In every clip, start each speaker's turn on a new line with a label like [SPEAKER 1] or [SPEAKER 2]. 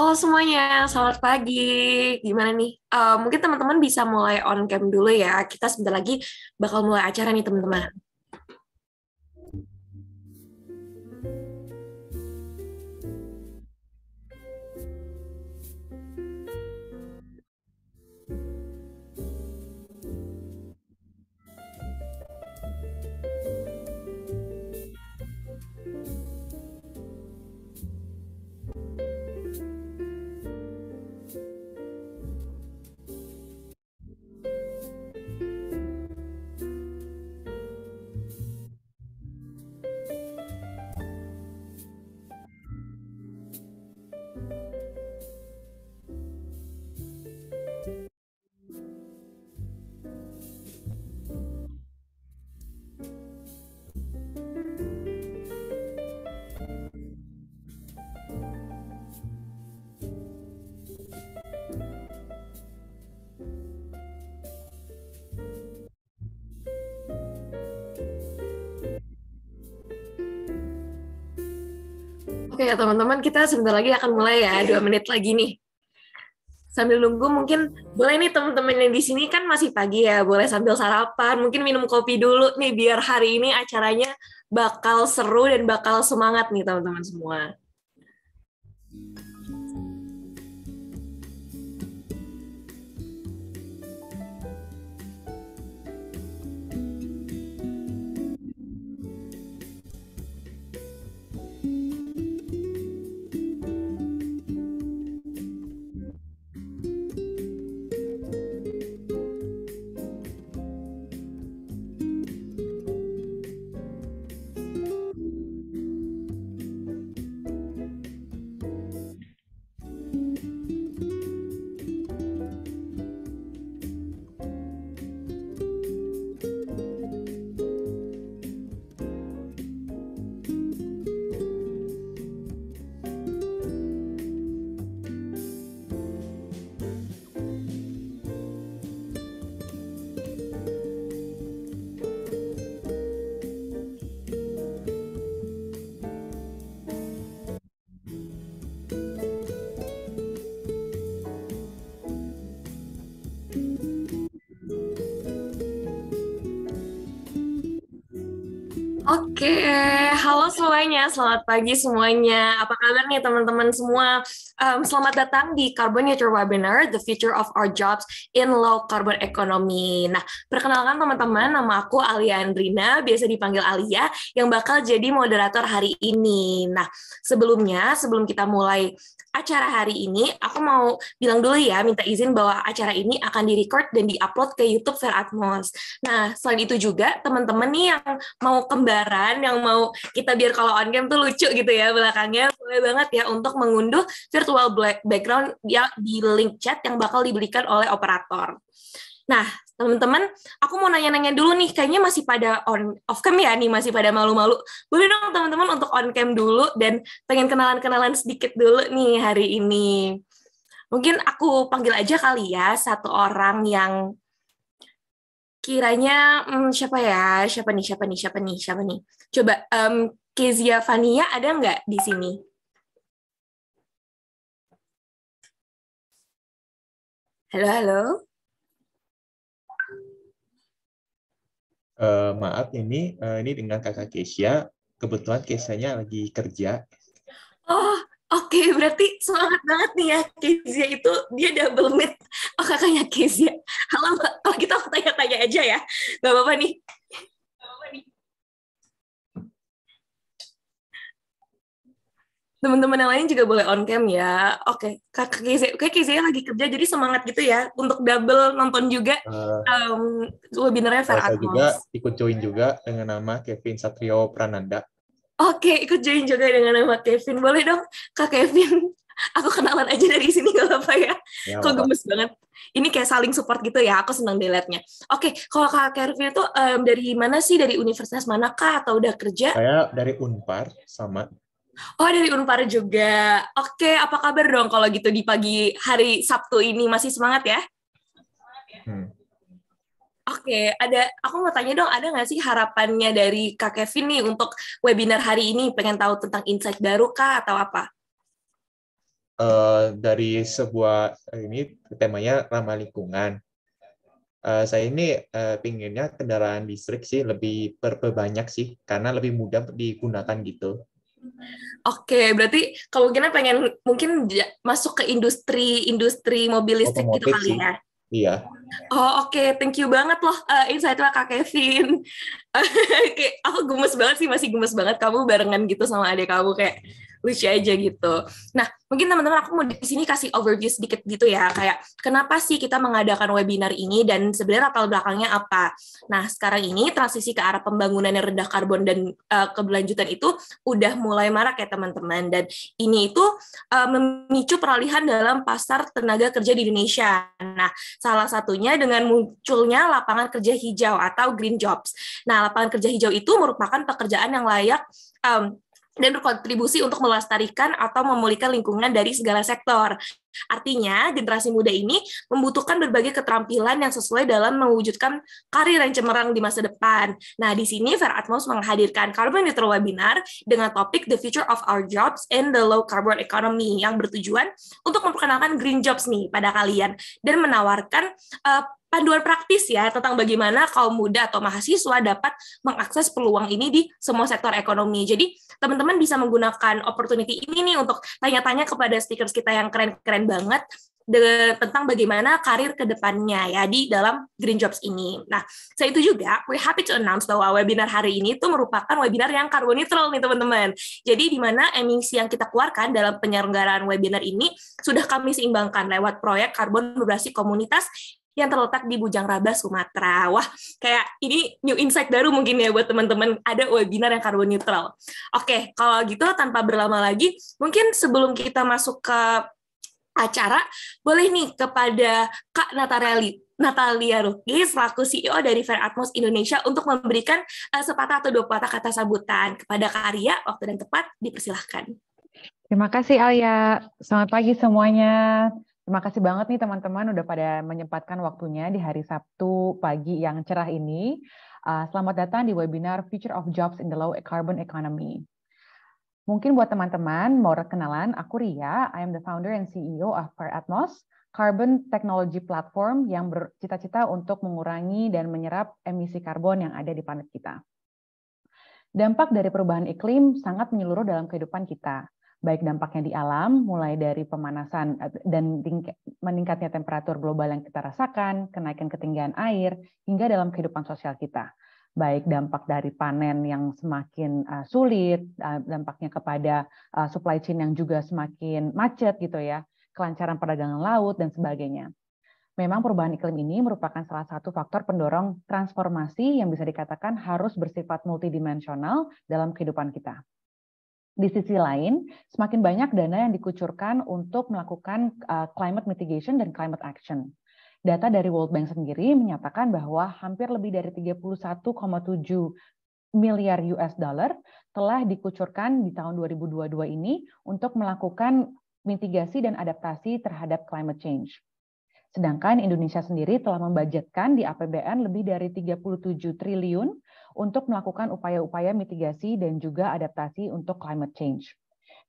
[SPEAKER 1] Halo semuanya, selamat pagi. Gimana nih? Mungkin teman-teman bisa mulai on cam dulu ya. Kita sebentar lagi bakal mulai acara nih teman-teman. Oke ya teman-teman, kita sebentar lagi akan mulai ya. 2 menit lagi nih. Sambil nunggu mungkin boleh nih teman-teman yang di sini kan masih pagi ya. Boleh sambil sarapan, mungkin minum kopi dulu nih biar hari ini acaranya bakal seru dan bakal semangat nih teman-teman semua. Oke, halo semuanya, selamat pagi semuanya. Apa kabar nih teman-teman semua? Selamat datang di Carbon Neutral Webinar, The Future of Our Jobs in Low Carbon Economy. Nah, perkenalkan teman-teman, nama aku Alia Andrina, biasa dipanggil Alia, yang bakal jadi moderator hari ini. Nah, sebelum kita mulai acara hari ini, aku mau bilang dulu ya, minta izin bahwa acara ini akan direcord dan diupload ke YouTube Fair Atmos. Nah, selain itu juga, teman-teman nih yang mau kembaran, yang mau kita biar kalau on cam tuh lucu gitu ya belakangnya, boleh banget ya untuk mengunduh virtual background ya di link chat yang bakal diberikan oleh operator. Nah, teman-teman, aku mau nanya-nanya dulu nih, kayaknya masih pada on off cam ya nih, masih pada malu-malu. Boleh dong teman-teman untuk on cam dulu dan pengen kenalan-kenalan sedikit dulu nih hari ini. Mungkin aku panggil aja kali ya satu orang yang kiranya siapa ya? Siapa nih? Siapa nih? Siapa nih? Siapa nih? Coba Kezia Fania ada nggak di sini? Halo, halo.
[SPEAKER 2] Maaf ini dengan kakak Kesia. Kebetulan Kesianya lagi kerja.
[SPEAKER 1] Oh, oke. Berarti semangat banget nih ya. Kezia itu dia double meet. Oh, kakaknya Kezia. Halo, Mbak. Kalau kita aku tanya-tanya aja ya. Nggak apa-apa nih. Teman-teman yang lain juga boleh on cam ya. Oke, kakak Kezia, oke Kezia lagi kerja jadi semangat gitu ya untuk double nonton juga
[SPEAKER 2] Eh,
[SPEAKER 1] webinarnya Fair
[SPEAKER 2] saya juga
[SPEAKER 1] Atmos.
[SPEAKER 2] ikut join juga dengan nama Kevin Satrio Prananda.
[SPEAKER 1] Oke, ikut join juga dengan nama Kevin. Boleh dong, Kak Kevin. Aku kenalan aja dari sini, gak apa-apa ya.
[SPEAKER 2] Ya,
[SPEAKER 1] Kok
[SPEAKER 2] Bapak.
[SPEAKER 1] gemes banget. Ini kayak saling support gitu ya, aku senang dilihatnya. Oke, kalau Kak Kevin itu dari mana sih? Dari universitas manakah? Atau udah kerja?
[SPEAKER 2] Saya dari Unpar sama.
[SPEAKER 1] Oh, dari Unpar juga. Oke, apa kabar dong kalau gitu di pagi hari Sabtu ini? Masih semangat ya?
[SPEAKER 2] Hmm.
[SPEAKER 1] Oke, aku mau tanya dong, ada nggak sih harapannya dari Kak Kevin nih untuk webinar hari ini? Pengen tahu tentang insight baru kah atau apa?
[SPEAKER 2] dari sebuah ini temanya ramah lingkungan. Saya ini pinginnya kendaraan listrik sih lebih berbanyak sih, karena lebih mudah digunakan gitu.
[SPEAKER 1] Oke, berarti kemungkinan pengen mungkin masuk ke industri mobil listrik gitu
[SPEAKER 2] Otomotif
[SPEAKER 1] kali
[SPEAKER 2] sih,
[SPEAKER 1] ya.
[SPEAKER 2] iya.
[SPEAKER 1] Oh, oke, thank you banget loh insight-nya Kak Kevin. Kayak aku gemes banget sih, masih gemes banget kamu barengan gitu sama adik kamu, kayak lucu aja gitu. Nah, mungkin teman-teman aku mau di sini kasih overview sedikit gitu ya, kayak kenapa sih kita mengadakan webinar ini dan sebenarnya latar belakangnya apa. Nah, sekarang ini transisi ke arah pembangunan yang rendah karbon dan keberlanjutan itu udah mulai marak ya teman-teman, dan ini itu memicu peralihan dalam pasar tenaga kerja di Indonesia. Nah, salah satunya dengan munculnya lapangan kerja hijau atau green jobs. Nah, lapangan kerja hijau itu merupakan pekerjaan yang layak dan berkontribusi untuk melestarikan atau memulihkan lingkungan dari segala sektor. Artinya, generasi muda ini membutuhkan berbagai keterampilan yang sesuai dalam mewujudkan karir yang cemerlang di masa depan. Nah, di sini Fair Atmos menghadirkan Carbon Neutral Webinar dengan topik The Future of Our Jobs in the Low Carbon Economy yang bertujuan untuk memperkenalkan green jobs nih pada kalian dan menawarkan panduan praktis ya tentang bagaimana kaum muda atau mahasiswa dapat mengakses peluang ini di semua sektor ekonomi. Jadi, teman-teman bisa menggunakan opportunity ini nih untuk tanya-tanya kepada speakers kita yang keren-keren banget tentang bagaimana karir ke depannya ya di dalam Green Jobs ini. Nah, saya itu juga we're happy to announce bahwa webinar hari ini itu merupakan webinar yang carbon neutral nih teman-teman. Jadi di mana emisi yang kita keluarkan dalam penyelenggaraan webinar ini sudah kami seimbangkan lewat proyek karbon berbasis komunitas yang terletak di Bujang Raba, Sumatera. Wah, kayak ini new insight baru mungkin ya buat teman-teman, ada webinar yang carbon neutral. Oke, kalau gitu tanpa berlama lagi, mungkin sebelum kita masuk ke acara, boleh nih kepada Kak Natalia Ruki, selaku CEO dari Fair Atmos Indonesia, untuk memberikan sepatah atau dua patah kata sambutan kepada Kak Arya. Waktu dan tepat, dipersilahkan.
[SPEAKER 3] Terima kasih Alia. Selamat pagi semuanya. Terima kasih banget nih teman-teman udah pada menyempatkan waktunya di hari Sabtu pagi yang cerah ini. Selamat datang di webinar Future of Jobs in the Low Carbon Economy. Mungkin buat teman-teman mau kenalan, aku Ria, I am the founder and CEO of Fair Atmos, carbon technology platform yang bercita-cita untuk mengurangi dan menyerap emisi karbon yang ada di planet kita. Dampak dari perubahan iklim sangat menyeluruh dalam kehidupan kita, baik dampaknya di alam, mulai dari pemanasan dan meningkatnya temperatur global yang kita rasakan, kenaikan ketinggian air, hingga dalam kehidupan sosial kita. Baik dampak dari panen yang semakin sulit, dampaknya kepada supply chain yang juga semakin macet gitu ya, kelancaran perdagangan laut dan sebagainya. Memang perubahan iklim ini merupakan salah satu faktor pendorong transformasi yang bisa dikatakan harus bersifat multidimensional dalam kehidupan kita. Di sisi lain, semakin banyak dana yang dikucurkan untuk melakukan climate mitigation dan climate action. Data dari World Bank sendiri menyatakan bahwa hampir lebih dari 31,7 miliar US dollar telah dikucurkan di tahun 2022 ini untuk melakukan mitigasi dan adaptasi terhadap climate change. Sedangkan Indonesia sendiri telah membudgetkan di APBN lebih dari 37 triliun untuk melakukan upaya-upaya mitigasi dan juga adaptasi untuk climate change.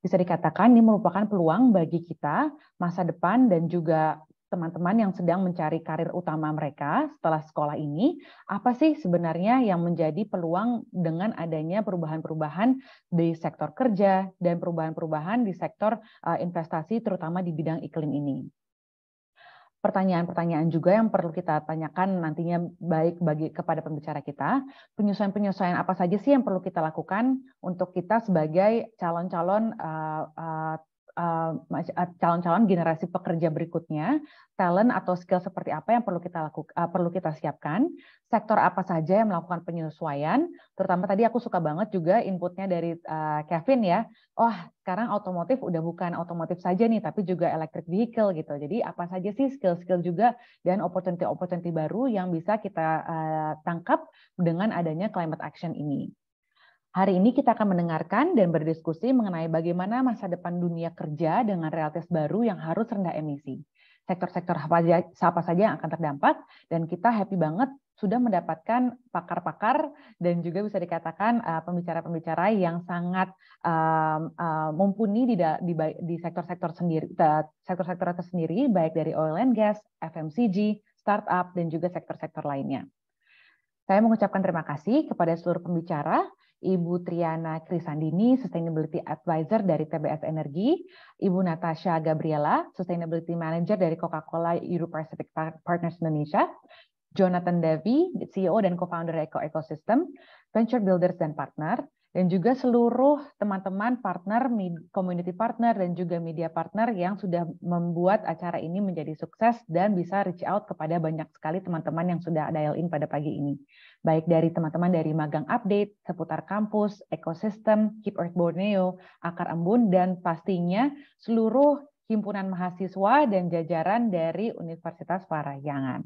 [SPEAKER 3] Bisa dikatakan ini merupakan peluang bagi kita masa depan dan juga teman-teman yang sedang mencari karir utama mereka setelah sekolah ini, apa sih sebenarnya yang menjadi peluang dengan adanya perubahan-perubahan di sektor kerja dan perubahan-perubahan di sektor investasi terutama di bidang iklim ini. Pertanyaan-pertanyaan juga yang perlu kita tanyakan nantinya baik bagi kepada pembicara kita, penyesuaian-penyesuaian apa saja sih yang perlu kita lakukan untuk kita sebagai calon-calon generasi pekerja berikutnya, talent atau skill seperti apa yang perlu kita perlu kita siapkan, sektor apa saja yang melakukan penyesuaian, terutama tadi aku suka banget juga inputnya dari Kevin ya, sekarang otomotif udah bukan otomotif saja nih, tapi juga electric vehicle gitu, jadi apa saja sih skill-skill juga dan opportunity baru yang bisa kita tangkap dengan adanya climate action ini. Hari ini kita akan mendengarkan dan berdiskusi mengenai bagaimana masa depan dunia kerja dengan realitas baru yang harus rendah emisi. sektor-sektor apa saja yang akan terdampak, dan kita happy banget sudah mendapatkan pakar-pakar dan juga bisa dikatakan pembicara-pembicara yang sangat mumpuni di sektor-sektor itu sendiri, baik dari oil and gas, FMCG, startup, dan juga sektor-sektor lainnya. Saya mengucapkan terima kasih kepada seluruh pembicara, Ibu Triana Krisandini, Sustainability Advisor dari TBS Energi, Ibu Natasha Gabriela, Sustainability Manager dari Coca-Cola Europe Pacific Partners Indonesia, Jonathan Devi, CEO dan Co-founder Ecosystem, Venture Builders dan Partner, dan juga seluruh teman-teman partner, community partner, dan juga media partner yang sudah membuat acara ini menjadi sukses dan bisa reach out kepada banyak sekali teman-teman yang sudah dial in pada pagi ini. Baik dari teman-teman dari Magang Update, seputar kampus, ekosistem, Keep Earth Borneo, Akar Embun, dan pastinya seluruh himpunan mahasiswa dan jajaran dari Universitas Parahyangan.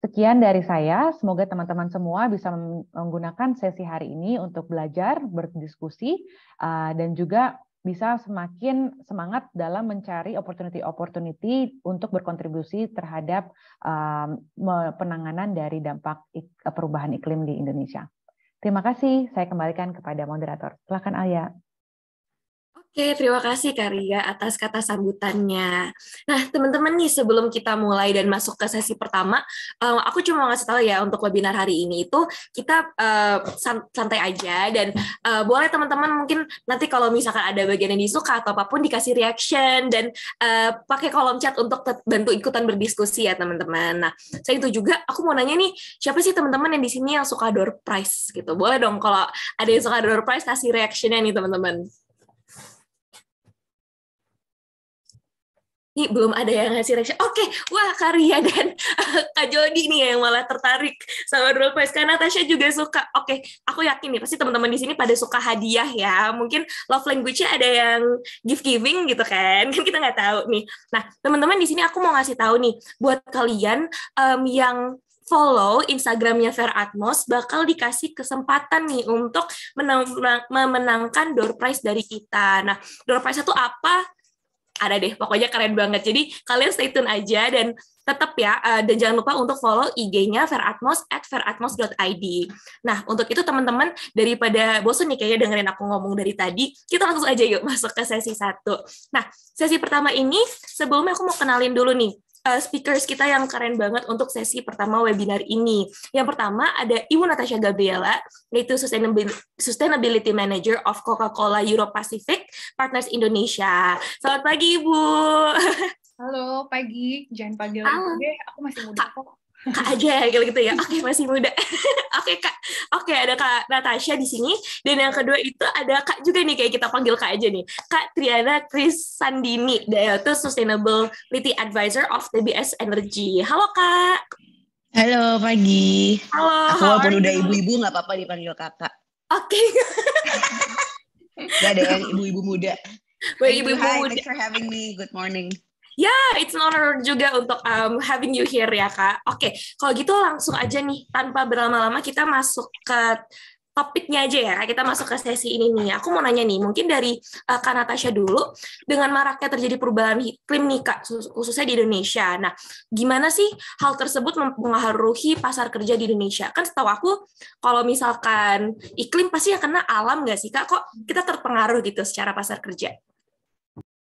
[SPEAKER 3] Sekian dari saya, semoga teman-teman semua bisa menggunakan sesi hari ini untuk belajar, berdiskusi, dan juga bisa semakin semangat dalam mencari opportunity untuk berkontribusi terhadap penanganan dari dampak perubahan iklim di Indonesia. Terima kasih, saya kembalikan kepada moderator. Silakan Alia.
[SPEAKER 1] Oke, terima kasih Karya atas kata sambutannya. Nah, teman-teman nih, sebelum kita mulai dan masuk ke sesi pertama, aku cuma mau ngasih tahu ya, untuk webinar hari ini itu kita santai aja, dan boleh teman-teman mungkin nanti kalau misalkan ada bagian yang disuka atau apapun dikasih reaction, dan pakai kolom chat untuk bantu ikutan berdiskusi ya teman-teman. Nah, saya itu juga, aku mau nanya nih, siapa sih teman-teman yang di sini yang suka door prize gitu? Boleh dong kalau ada yang suka door prize, kasih reactionnya nih teman-teman. Nih, belum ada yang ngasih reaction. Oke, wah Karya dan Kak Jody nih yang malah tertarik sama door prize. Kak Natasha juga suka. Oke, aku yakin nih pasti teman-teman di sini pada suka hadiah ya. Mungkin love language-nya ada yang gift-giving gitu kan. Kan kita nggak tahu nih. Nah, teman-teman di sini aku mau ngasih tahu nih, buat kalian yang follow Instagramnya Fair Atmos, bakal dikasih kesempatan nih untuk memenangkan door prize dari kita. Nah, door prize itu apa? Ada deh, pokoknya keren banget. Jadi kalian stay tune aja, dan tetap ya, dan jangan lupa untuk follow IG-nya Fairatmos @fairatmos.id. Nah, untuk itu teman-teman, daripada bosan nih kayaknya dengerin aku ngomong dari tadi, kita langsung aja yuk masuk ke sesi 1. Nah, sesi pertama ini, sebelumnya aku mau kenalin dulu nih speakers kita yang keren banget untuk sesi pertama webinar ini. Yang pertama ada Ibu Natasha Gabriela, yaitu Sustainability Manager of Coca-Cola Europe Pacific Partners Indonesia. Selamat pagi, Ibu.
[SPEAKER 4] Halo, pagi. Jangan panggil Ibu deh, aku masih muda kok.
[SPEAKER 1] Kak aja ya, gitu ya. Oke, masih muda. Oke, Kak. Oke, ada Kak Natasha di sini. Dan yang kedua itu ada Kak juga nih, kayak kita panggil Kak aja nih. Kak Triana Krisandini, yaitu Sustainability Advisor of TBS Energy. Halo, Kak.
[SPEAKER 5] Halo, pagi.
[SPEAKER 1] Halo.
[SPEAKER 5] Aku walaupun udah ibu-ibu, nggak apa-apa dipanggil kakak.
[SPEAKER 1] Oke.
[SPEAKER 5] Gak ada yang ibu-ibu muda.
[SPEAKER 1] Ibu-ibu muda.
[SPEAKER 5] Thanks for having me. Good morning.
[SPEAKER 1] Ya, it's an honor juga untuk having you here ya, Kak. Oke, kalau gitu langsung aja nih, tanpa berlama-lama kita masuk ke topiknya aja ya. Kita masuk ke sesi ini nih. Aku mau nanya nih, mungkin dari Kak Natasha dulu, dengan maraknya terjadi perubahan iklim nih, Kak, khususnya di Indonesia. Nah, gimana sih hal tersebut mempengaruhi pasar kerja di Indonesia? Kan setahu aku, kalau misalkan iklim pasti yang kena alam nggak sih, Kak? Kok kita terpengaruh gitu secara pasar kerja?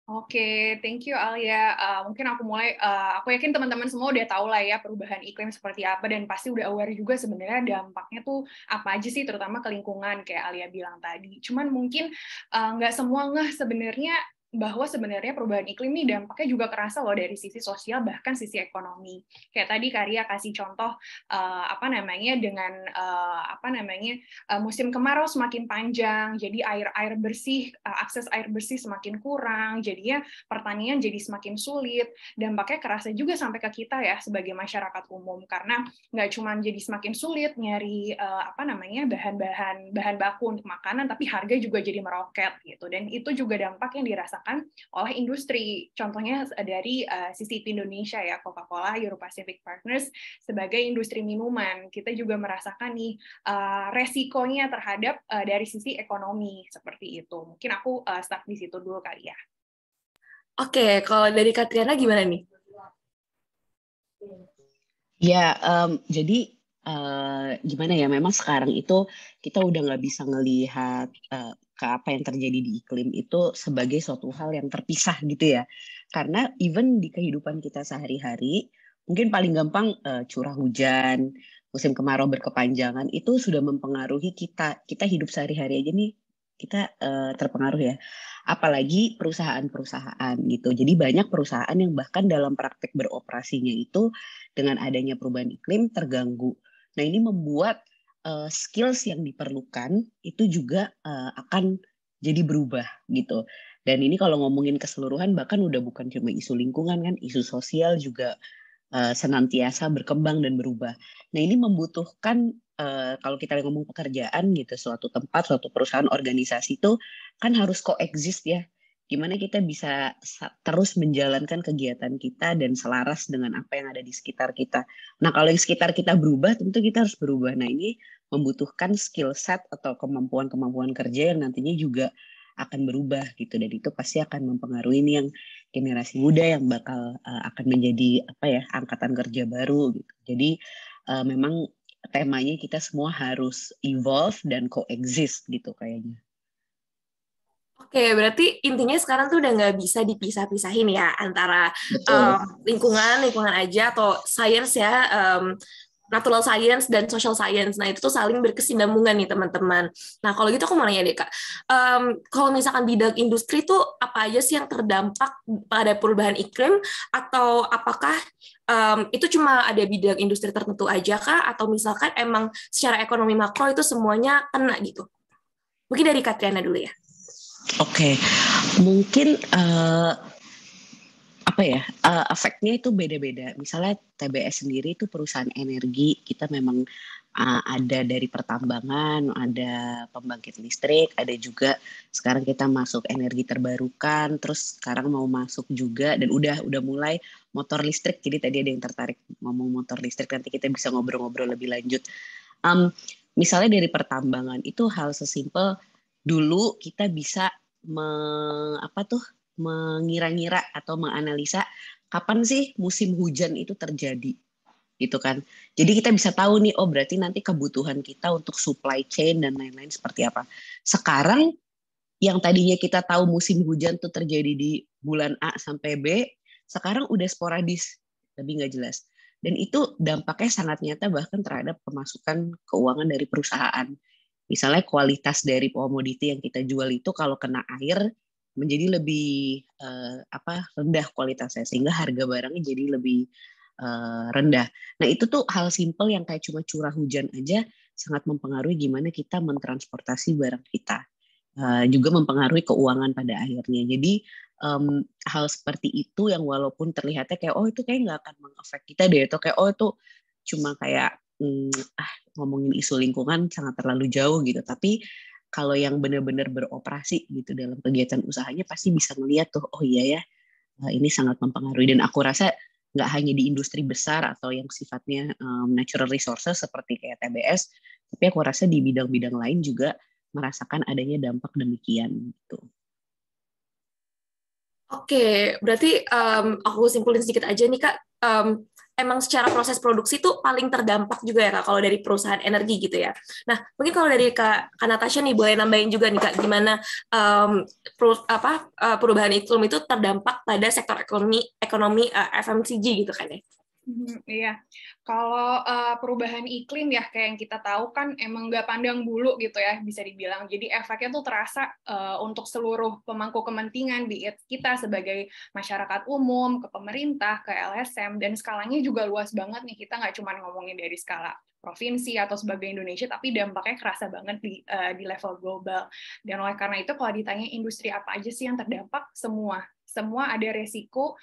[SPEAKER 4] Oke, thank you Alia. Mungkin aku mulai, aku yakin teman-teman semua udah tahu lah ya perubahan iklim seperti apa, dan pasti udah aware juga sebenarnya dampaknya tuh apa aja sih, terutama ke lingkungan kayak Alia bilang tadi. Cuman mungkin nggak semua ngeh sebenarnya bahwa sebenarnya perubahan iklim ini dampaknya juga kerasa loh dari sisi sosial, bahkan sisi ekonomi. Kayak tadi Karya kasih contoh musim kemarau semakin panjang, jadi air bersih, akses air bersih semakin kurang, jadinya pertanian jadi semakin sulit. Dampaknya kerasa juga sampai ke kita ya sebagai masyarakat umum, karena nggak cuma jadi semakin sulit nyari bahan baku untuk makanan, tapi harga juga jadi meroket gitu. Dan itu juga dampak yang dirasakan oleh industri. Contohnya dari sisi Indonesia ya, Coca-Cola Europe Pacific Partners sebagai industri minuman, kita juga merasakan nih resikonya terhadap dari sisi ekonomi seperti itu. Mungkin aku start di situ dulu kali ya.
[SPEAKER 1] Oke, kalau dari Katriana gimana nih?
[SPEAKER 5] Ya, jadi gimana ya? Memang sekarang itu kita udah nggak bisa ngelihat ke apa yang terjadi di iklim itu sebagai suatu hal yang terpisah gitu ya. Karena even di kehidupan kita sehari-hari, mungkin paling gampang curah hujan, musim kemarau berkepanjangan itu sudah mempengaruhi kita. Kita hidup sehari-hari aja nih kita terpengaruh ya. Apalagi perusahaan-perusahaan gitu. Jadi banyak perusahaan yang bahkan dalam praktek beroperasinya itu dengan adanya perubahan iklim terganggu. Nah, ini membuat skills yang diperlukan itu juga akan jadi berubah gitu. Dan ini kalau ngomongin keseluruhan bahkan udah bukan cuma isu lingkungan kan, isu sosial juga senantiasa berkembang dan berubah. Nah, ini membutuhkan kalau kita ngomong pekerjaan gitu, suatu tempat, suatu perusahaan, organisasi itu kan harus coexist ya. Gimana kita bisa terus menjalankan kegiatan kita dan selaras dengan apa yang ada di sekitar kita. Nah, kalau yang sekitar kita berubah, tentu kita harus berubah. Nah, ini membutuhkan skill set atau kemampuan-kemampuan kerja yang nantinya juga akan berubah gitu. Dan itu pasti akan mempengaruhi ini yang generasi muda yang bakal akan menjadi apa ya, angkatan kerja baru gitu. Jadi memang temanya kita semua harus evolve dan coexist gitu kayaknya.
[SPEAKER 1] Oke, berarti intinya sekarang tuh udah nggak bisa dipisah-pisahin ya antara
[SPEAKER 5] Betul.
[SPEAKER 1] lingkungan aja atau science ya, natural science dan social science. Nah, itu tuh saling berkesinambungan nih teman-teman. Nah, kalau gitu aku mau nanya deh Kak, kalau misalkan bidang industri tuh apa aja sih yang terdampak pada perubahan iklim, atau apakah itu cuma ada bidang industri tertentu aja Kak, atau misalkan emang secara ekonomi makro itu semuanya kena gitu? Mungkin dari Katriana dulu ya.
[SPEAKER 5] Oke, mungkin apa ya, efeknya itu beda-beda. Misalnya TBS sendiri itu perusahaan energi, kita memang ada dari pertambangan, ada pembangkit listrik, ada juga sekarang kita masuk energi terbarukan, terus sekarang mau masuk juga dan udah mulai motor listrik. Jadi tadi ada yang tertarik ngomong motor listrik, nanti kita bisa ngobrol-ngobrol lebih lanjut. Misalnya dari pertambangan itu hal sesimpel dulu kita bisa mengira-ngira atau menganalisa kapan sih musim hujan itu terjadi gitu kan. Jadi kita bisa tahu nih, oh berarti nanti kebutuhan kita untuk supply chain dan lain-lain seperti apa. Sekarang yang tadinya kita tahu musim hujan tuh terjadi di bulan A sampai B, sekarang udah sporadis, lebih nggak jelas. Dan itu dampaknya sangat nyata bahkan terhadap pemasukan keuangan dari perusahaan. Misalnya kualitas dari komoditi yang kita jual itu kalau kena air menjadi lebih rendah kualitasnya sehingga harga barangnya jadi lebih rendah. Nah itu tuh hal simpel yang kayak cuma curah hujan aja sangat mempengaruhi gimana kita mentransportasi barang kita. Juga mempengaruhi keuangan pada akhirnya. Jadi hal seperti itu yang walaupun terlihatnya kayak oh itu kayak nggak akan mengefek kita deh, atau kayak oh itu cuma kayak ngomongin isu lingkungan sangat terlalu jauh gitu. Tapi kalau yang benar-benar beroperasi gitu dalam kegiatan usahanya pasti bisa ngeliat tuh oh iya ya ini sangat mempengaruhi. Dan aku rasa nggak hanya di industri besar atau yang sifatnya natural resources seperti kayak TBS, tapi aku rasa di bidang-bidang lain juga merasakan adanya dampak demikian gitu.
[SPEAKER 1] Oke, berarti aku simpulin sedikit aja nih Kak. Emang secara proses produksi tuh paling terdampak juga ya Kak, kalau dari perusahaan energi gitu ya. Nah, mungkin kalau dari Kak Natasha nih, boleh nambahin juga nih Kak, gimana perubahan iklim itu terdampak pada sektor ekonomi FMCG gitu kan ya.
[SPEAKER 4] Iya, kalau perubahan iklim ya kayak yang kita tahu kan emang nggak pandang bulu gitu ya bisa dibilang. Jadi efeknya tuh terasa untuk seluruh pemangku kepentingan, be it kita sebagai masyarakat umum, ke pemerintah, ke LSM, dan skalanya juga luas banget nih. Kita nggak cuma ngomongin dari skala provinsi atau sebagai Indonesia, tapi dampaknya kerasa banget di level global. Dan oleh karena itu kalau ditanya industri apa aja sih yang terdampak, semua ada resiko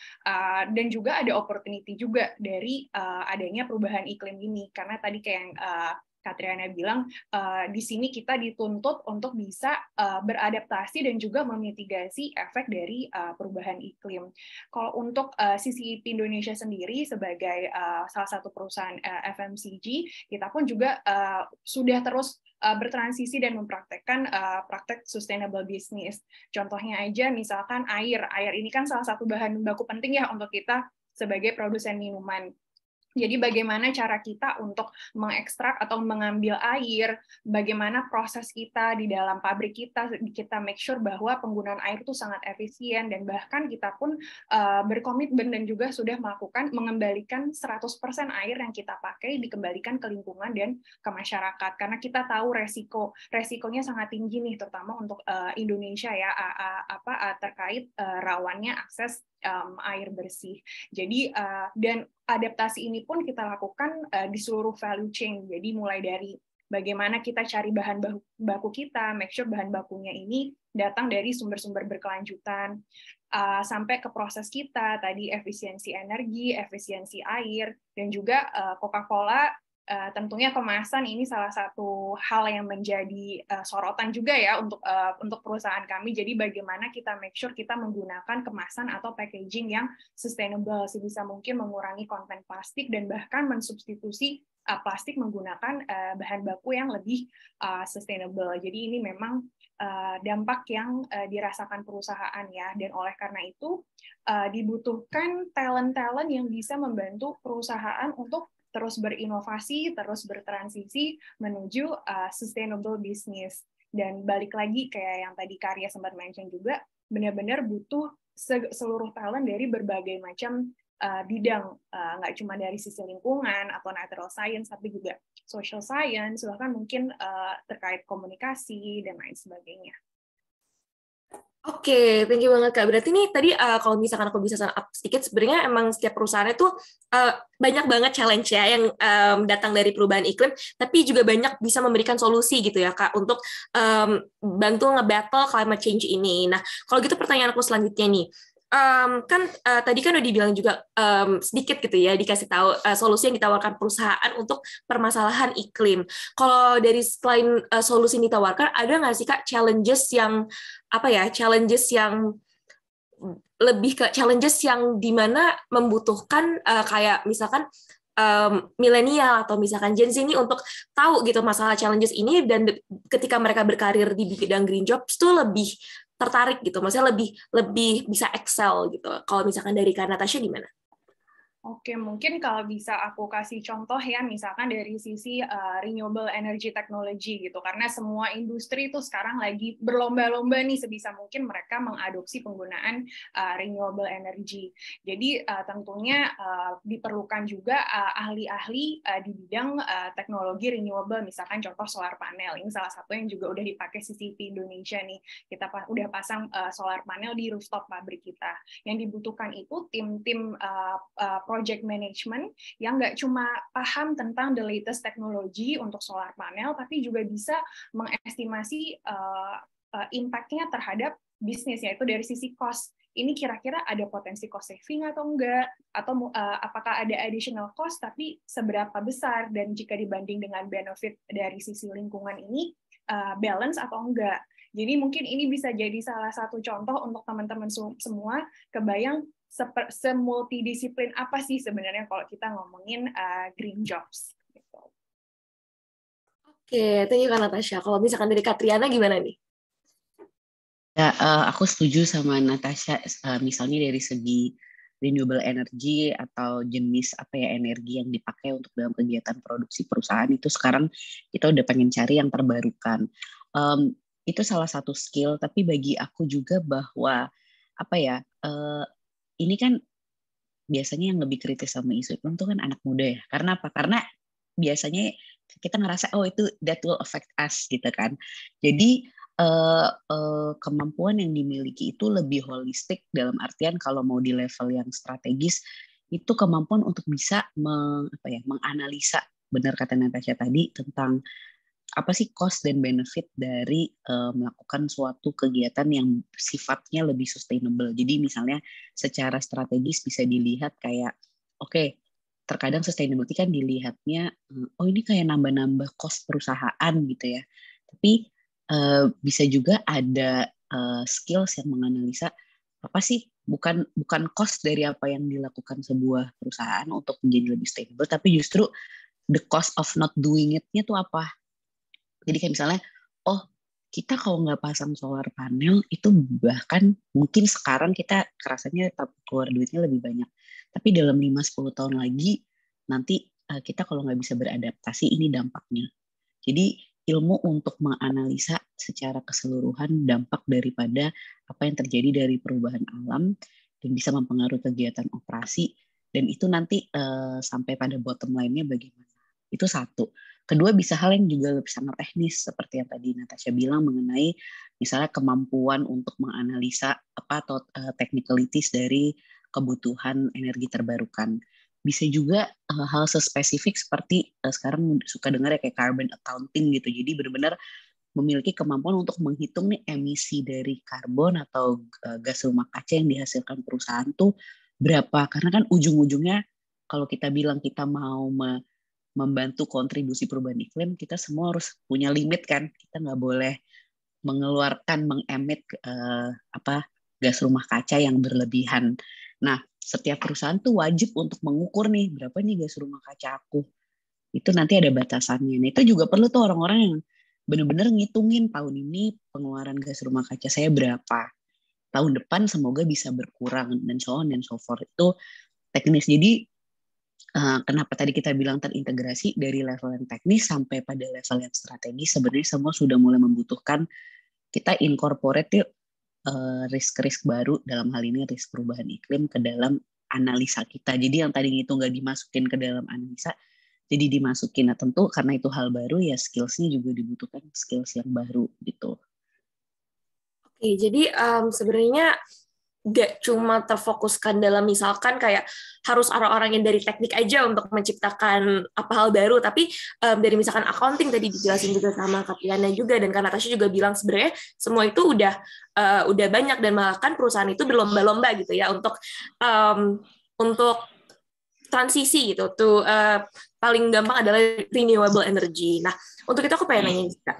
[SPEAKER 4] dan juga ada opportunity juga dari adanya perubahan iklim ini. Karena tadi kayak yang Katriana bilang, di sini kita dituntut untuk bisa beradaptasi dan juga memitigasi efek dari perubahan iklim. Kalau untuk CCEP Indonesia sendiri sebagai salah satu perusahaan FMCG, kita pun juga sudah terus bertransisi dan mempraktekkan praktek sustainable business. Contohnya aja misalkan air ini kan salah satu bahan baku penting ya untuk kita sebagai produsen minuman. Jadi bagaimana cara kita untuk mengekstrak atau mengambil air, bagaimana proses kita di dalam pabrik kita make sure bahwa penggunaan air itu sangat efisien, dan bahkan kita pun berkomitmen dan juga sudah mengembalikan 100% air yang kita pakai dikembalikan ke lingkungan dan ke masyarakat, karena kita tahu resikonya sangat tinggi nih, terutama untuk Indonesia ya, terkait rawannya akses air bersih. Jadi dan adaptasi ini pun kita lakukan di seluruh value chain. Jadi mulai dari bagaimana kita cari bahan baku kita, make sure bahan bakunya ini datang dari sumber-sumber berkelanjutan, sampai ke proses kita tadi, efisiensi energi, efisiensi air, dan juga Coca-Cola. Tentunya kemasan ini salah satu hal yang menjadi sorotan juga ya untuk perusahaan kami. Jadi bagaimana kita make sure kita menggunakan kemasan atau packaging yang sustainable, sebisa mungkin mengurangi konten plastik dan bahkan mensubstitusi plastik menggunakan bahan baku yang lebih sustainable. Jadi ini memang dampak yang dirasakan perusahaan ya, dan oleh karena itu dibutuhkan talent-talent yang bisa membantu perusahaan untuk terus berinovasi, terus bertransisi menuju sustainable business. Dan balik lagi kayak yang tadi Karya sempat mention juga, benar-benar butuh seluruh talent dari berbagai macam bidang, nggak cuma dari sisi lingkungan atau natural science, tapi juga social science, bahkan mungkin terkait komunikasi dan lain sebagainya.
[SPEAKER 1] Oke, thank you banget Kak. Berarti nih tadi kalau misalkan aku bisa sum up sedikit, sebenarnya emang setiap perusahaan itu banyak banget challenge ya yang datang dari perubahan iklim, tapi juga banyak bisa memberikan solusi gitu ya Kak untuk bantu nge-battle climate change ini. Nah, kalau gitu pertanyaan aku selanjutnya nih, kan tadi kan udah dibilang juga sedikit gitu ya, dikasih tahu solusi yang ditawarkan perusahaan untuk permasalahan iklim. Kalau dari selain solusi yang ditawarkan, ada nggak sih Kak challenges yang lebih ke challenges yang dimana membutuhkan kayak misalkan milenial atau misalkan Gen Z ini untuk tahu gitu masalah challenges ini, dan ketika mereka berkarir di bidang green jobs tuh lebih tertarik gitu, maksudnya lebih bisa excel gitu. Kalau misalkan dari Kak Natasha gimana?
[SPEAKER 4] Oke, mungkin kalau bisa aku kasih contoh ya, misalkan dari sisi renewable energy technology gitu, karena semua industri itu sekarang lagi berlomba-lomba nih sebisa mungkin mereka mengadopsi penggunaan renewable energy. Jadi tentunya diperlukan juga ahli-ahli di bidang teknologi renewable, misalkan contoh solar panel. Ini salah satu yang juga udah dipakai CCP Indonesia nih. Kita udah pasang solar panel di rooftop pabrik kita. Yang dibutuhkan itu tim-tim project management yang nggak cuma paham tentang the latest teknologi untuk solar panel, tapi juga bisa mengestimasi impact-nya terhadap bisnis, yaitu dari sisi cost. Ini kira-kira ada potensi cost saving atau enggak, atau apakah ada additional cost, tapi seberapa besar, dan jika dibanding dengan benefit dari sisi lingkungan ini, balance atau enggak. Jadi mungkin ini bisa jadi salah satu contoh untuk teman-teman semua kebayang semultidisiplin apa sih sebenarnya kalau kita ngomongin green jobs. Gitu.
[SPEAKER 1] Oke, thank you Kak Natasha. Kalau misalkan dari Katriana gimana nih?
[SPEAKER 5] Ya, aku setuju sama Natasha. Misalnya dari segi renewable energy atau jenis energi yang dipakai untuk dalam kegiatan produksi perusahaan, itu sekarang kita udah pengen cari yang terbarukan. Itu salah satu skill, tapi bagi aku juga bahwa ini kan biasanya yang lebih kritis sama isu iklim itu kan anak muda ya. Karena apa? Karena biasanya kita ngerasa itu that will affect us gitu kan. Jadi kemampuan yang dimiliki itu lebih holistik, dalam artian kalau mau di level yang strategis itu kemampuan untuk bisa menganalisa, benar kata Natasha tadi, tentang apa sih cost dan benefit dari melakukan suatu kegiatan yang sifatnya lebih sustainable. Jadi misalnya secara strategis bisa dilihat kayak, terkadang sustainability kan dilihatnya, ini kayak nambah-nambah cost perusahaan gitu ya. Tapi bisa juga ada skills yang menganalisa apa sih, bukan cost dari apa yang dilakukan sebuah perusahaan untuk menjadi lebih sustainable, tapi justru the cost of not doing it-nya tuh apa. Jadi kayak misalnya, kita kalau nggak pasang solar panel, itu bahkan mungkin sekarang kita kerasanya keluar duitnya lebih banyak. Tapi dalam 5-10 tahun lagi, nanti kita kalau nggak bisa beradaptasi, ini dampaknya. Jadi ilmu untuk menganalisa secara keseluruhan dampak daripada apa yang terjadi dari perubahan alam dan bisa mempengaruhi kegiatan operasi, dan itu nanti sampai pada bottom line-nya bagaimana. Itu satu. Kedua, bisa hal yang juga lebih sangat teknis seperti yang tadi Natasha bilang mengenai misalnya kemampuan untuk menganalisa apa atau technicalities dari kebutuhan energi terbarukan. Bisa juga hal spesifik seperti sekarang suka dengar ya kayak carbon accounting gitu. Jadi benar-benar memiliki kemampuan untuk menghitung nih emisi dari karbon atau gas rumah kaca yang dihasilkan perusahaan tuh berapa. Karena kan ujung-ujungnya kalau kita bilang kita mau membantu kontribusi perubahan iklim, kita semua harus punya limit kan. Kita nggak boleh mengeluarkan, mengemit gas rumah kaca yang berlebihan. Nah, setiap perusahaan tuh wajib untuk mengukur nih berapa nih gas rumah kaca aku. Itu nanti ada batasannya. Nah, itu juga perlu tuh orang-orang yang benar-benar ngitungin tahun ini pengeluaran gas rumah kaca saya berapa. Tahun depan semoga bisa berkurang dan so on and so forth. Itu teknis. Jadi kenapa tadi kita bilang terintegrasi dari level yang teknis sampai pada level yang strategis, sebenarnya semua sudah mulai membutuhkan kita incorporate risk-risk baru, dalam hal ini risk perubahan iklim ke dalam analisa kita. Jadi yang tadi itu nggak dimasukin ke dalam analisa, jadi dimasukin. Nah tentu karena itu hal baru ya skills-nya juga dibutuhkan skills yang baru gitu.
[SPEAKER 1] Oke, jadi sebenarnya gak cuma terfokuskan dalam misalkan kayak harus orang-orang yang dari teknik aja untuk menciptakan apa hal baru, tapi dari misalkan accounting tadi dijelasin juga sama Katriana juga, dan karena Natasha juga bilang sebenarnya semua itu udah banyak, dan bahkan perusahaan itu berlomba-lomba gitu ya untuk transisi gitu tuh. Paling gampang adalah renewable energy. Nah, untuk itu aku pengen nanya juga,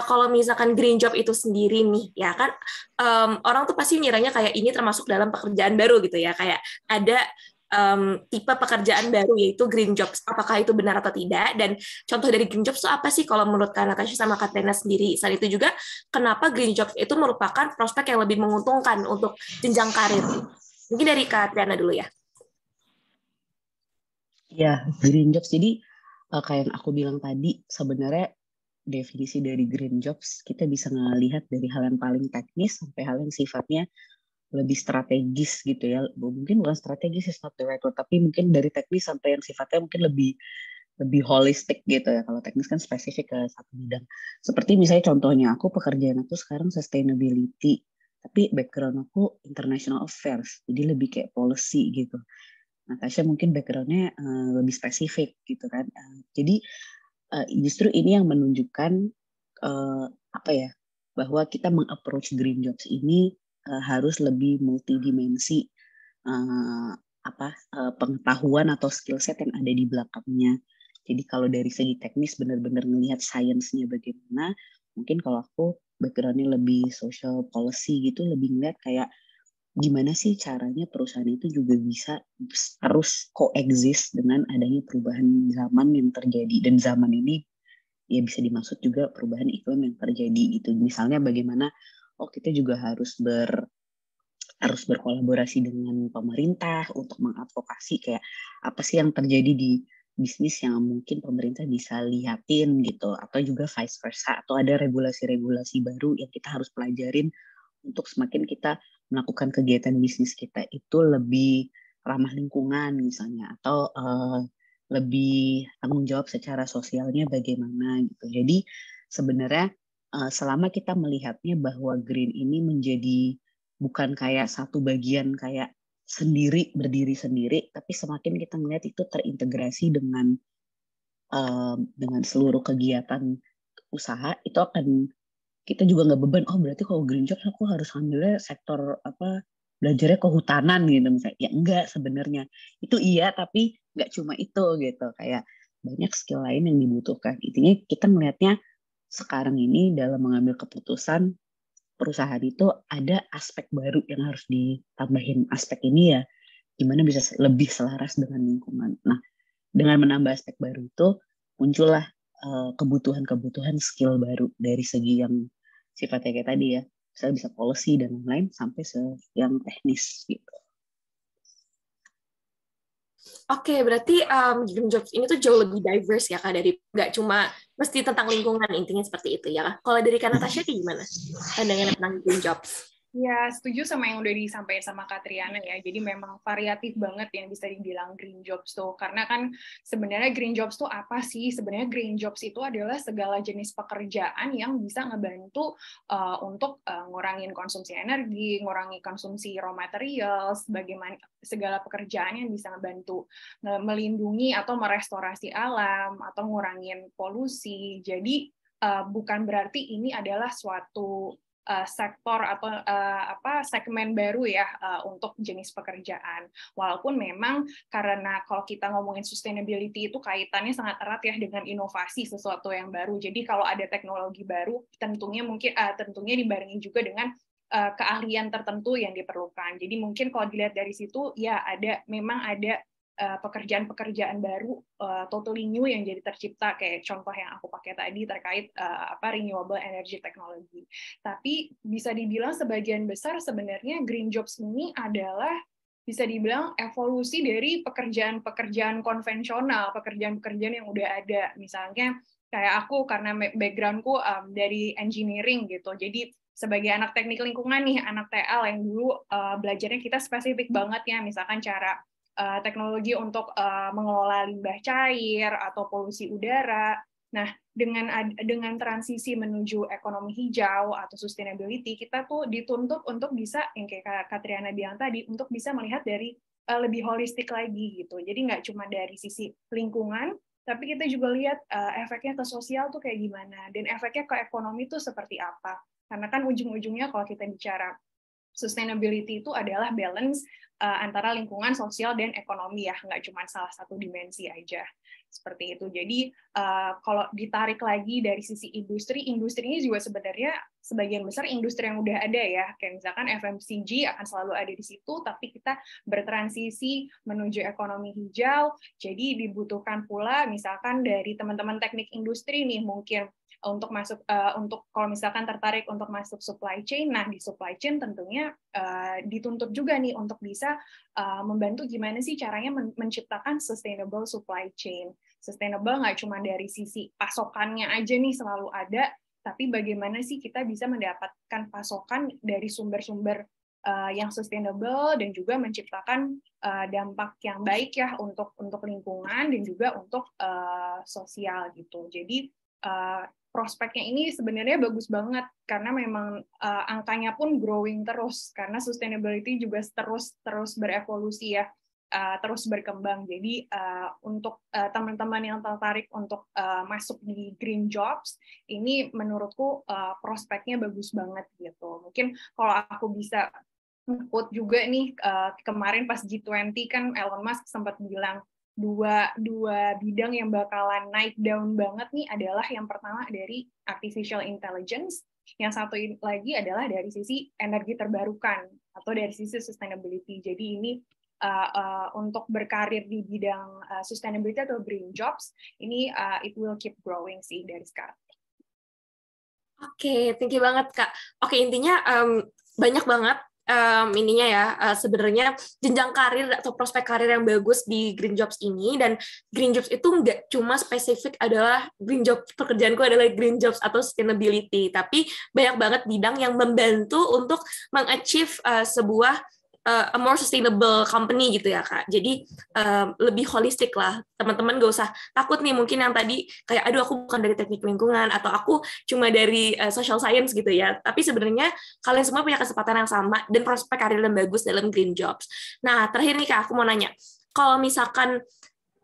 [SPEAKER 1] kalau misalkan green job itu sendiri nih, ya kan orang tuh pasti ngiranya kayak ini termasuk dalam pekerjaan baru gitu ya, kayak ada tipe pekerjaan baru yaitu green jobs. Apakah itu benar atau tidak? Dan contoh dari green jobs itu apa sih kalau menurut Kak Natasha sama Kak Tena sendiri? Selain itu juga, kenapa green jobs itu merupakan prospek yang lebih menguntungkan untuk jenjang karir? Mungkin dari Kak Tena dulu ya.
[SPEAKER 5] Ya, green jobs. Jadi kayak yang aku bilang tadi, sebenarnya definisi dari green jobs kita bisa ngelihat dari hal yang paling teknis sampai hal yang sifatnya lebih strategis gitu ya. Mungkin bukan strategis, is not the right word, tapi mungkin dari teknis sampai yang sifatnya mungkin lebih holistik gitu ya. Kalau teknis kan spesifik ke satu bidang. Seperti misalnya contohnya aku pekerjaan aku sekarang sustainability, tapi background aku international affairs, jadi lebih kayak policy gitu. Natasha mungkin background-nya lebih spesifik gitu kan. Jadi justru ini yang menunjukkan bahwa kita meng-approach green jobs ini harus lebih multidimensi pengetahuan atau skill set yang ada di belakangnya. Jadi kalau dari segi teknis benar-benar ngelihat sainsnya bagaimana, mungkin kalau aku background-nya lebih social policy gitu, lebih ngelihat kayak gimana sih caranya perusahaan itu juga bisa terus coexist dengan adanya perubahan zaman yang terjadi. Dan zaman ini ya bisa dimaksud juga perubahan iklim yang terjadi gitu. Misalnya bagaimana kita juga harus berkolaborasi dengan pemerintah untuk mengadvokasi kayak apa sih yang terjadi di bisnis yang mungkin pemerintah bisa lihatin gitu, atau juga vice versa, atau ada regulasi-regulasi baru yang kita harus pelajarin untuk semakin kita melakukan kegiatan bisnis kita itu lebih ramah lingkungan misalnya, atau lebih tanggung jawab secara sosialnya bagaimana gitu. Jadi sebenarnya selama kita melihatnya bahwa green ini menjadi bukan kayak satu bagian kayak berdiri sendiri, tapi semakin kita melihat itu terintegrasi dengan seluruh kegiatan usaha, itu akan kita juga nggak beban, berarti kalau green jobs aku harus ambilnya sektor belajarnya kehutanan gitu misalnya. Ya enggak, sebenarnya itu iya, tapi nggak cuma itu gitu, kayak banyak skill lain yang dibutuhkan. Intinya kita melihatnya sekarang ini dalam mengambil keputusan perusahaan itu ada aspek baru yang harus ditambahin. Aspek ini ya gimana bisa lebih selaras dengan lingkungan. Nah, dengan menambah aspek baru itu muncullah kebutuhan-kebutuhan skill baru dari segi yang sifatnya kayak tadi ya, misalnya bisa policy dan lain-lain sampai yang teknis gitu.
[SPEAKER 1] Oke, berarti green jobs ini tuh jauh lebih diverse ya Kak, dari nggak cuma mesti tentang lingkungan, intinya seperti itu ya Kak. Kalau dari Kak Natasha kayak gimana pandangannya tentang green jobs?
[SPEAKER 4] Ya, setuju sama yang udah disampaikan sama Katriana ya. Jadi memang variatif banget yang bisa dibilang green jobs tuh. Karena kan sebenarnya green jobs tuh apa sih? Sebenarnya green jobs itu adalah segala jenis pekerjaan yang bisa ngebantu untuk ngurangin konsumsi energi, ngurangi konsumsi raw materials, bagaimana segala pekerjaan yang bisa ngebantu melindungi atau merestorasi alam atau ngurangin polusi. Jadi bukan berarti ini adalah suatu sektor atau segmen baru ya untuk jenis pekerjaan. Walaupun memang karena kalau kita ngomongin sustainability itu kaitannya sangat erat ya dengan inovasi sesuatu yang baru. Jadi kalau ada teknologi baru tentunya dibarengi juga dengan keahlian tertentu yang diperlukan. Jadi mungkin kalau dilihat dari situ ya memang ada pekerjaan-pekerjaan baru totally new yang jadi tercipta, kayak contoh yang aku pakai tadi terkait renewable energy technology. Tapi bisa dibilang sebagian besar sebenarnya green jobs ini adalah bisa dibilang evolusi dari pekerjaan-pekerjaan konvensional, pekerjaan-pekerjaan yang udah ada. Misalnya kayak aku karena backgroundku dari engineering gitu, jadi sebagai anak teknik lingkungan nih, anak TL yang dulu belajarnya kita spesifik banget ya, misalkan cara teknologi untuk mengelola limbah cair atau polusi udara. Nah, dengan transisi menuju ekonomi hijau atau sustainability, kita tuh dituntut untuk bisa, yang kayak Katriana bilang tadi, untuk bisa melihat dari lebih holistik lagi gitu. Jadi nggak cuma dari sisi lingkungan, tapi kita juga lihat efeknya ke sosial tuh kayak gimana, dan efeknya ke ekonomi tuh seperti apa. Karena kan ujung-ujungnya kalau kita bicara sustainability itu adalah balance antara lingkungan, sosial, dan ekonomi ya, nggak cuma salah satu dimensi aja. Seperti itu. Jadi kalau ditarik lagi dari sisi industri ini juga sebenarnya sebagian besar industri yang udah ada ya, kayak misalkan FMCG akan selalu ada di situ, tapi kita bertransisi menuju ekonomi hijau, jadi dibutuhkan pula misalkan dari teman-teman teknik industri nih mungkin untuk masuk untuk kalau misalkan tertarik untuk masuk supply chain. Nah, di supply chain tentunya dituntut juga nih untuk bisa membantu gimana sih caranya menciptakan sustainable supply chain. Sustainable nggak cuma dari sisi pasokannya aja nih selalu ada, tapi bagaimana sih kita bisa mendapatkan pasokan dari sumber-sumber yang sustainable dan juga menciptakan dampak yang baik ya untuk lingkungan dan juga untuk sosial gitu. Jadi prospeknya ini sebenarnya bagus banget karena memang angkanya pun growing terus karena sustainability juga terus berevolusi ya, terus berkembang. Jadi untuk teman-teman yang tertarik untuk masuk di green jobs ini menurutku prospeknya bagus banget gitu. Mungkin kalau aku bisa quote juga nih, kemarin pas G20 kan Elon Musk sempat bilang dua bidang yang bakalan naik down banget nih adalah yang pertama dari artificial intelligence, yang satu lagi adalah dari sisi energi terbarukan atau dari sisi sustainability. Jadi ini untuk berkarir di bidang sustainability atau green jobs ini it will keep growing sih dari sekarang.
[SPEAKER 1] Oke, thank you banget Kak. Oke, intinya banyak banget ininya ya, sebenarnya jenjang karir atau prospek karir yang bagus di green jobs ini, dan green jobs itu nggak cuma spesifik adalah green job, pekerjaanku adalah green jobs atau sustainability, tapi banyak banget bidang yang membantu untuk mengachieve sebuah a more sustainable company gitu ya Kak. Jadi lebih holistik lah. Teman-teman gak usah takut nih mungkin yang tadi kayak aduh aku bukan dari teknik lingkungan atau aku cuma dari social science gitu ya. Tapi sebenarnya kalian semua punya kesempatan yang sama dan prospek karir yang bagus dalam green jobs. Nah, terakhir nih Kak, aku mau nanya. Kalau misalkan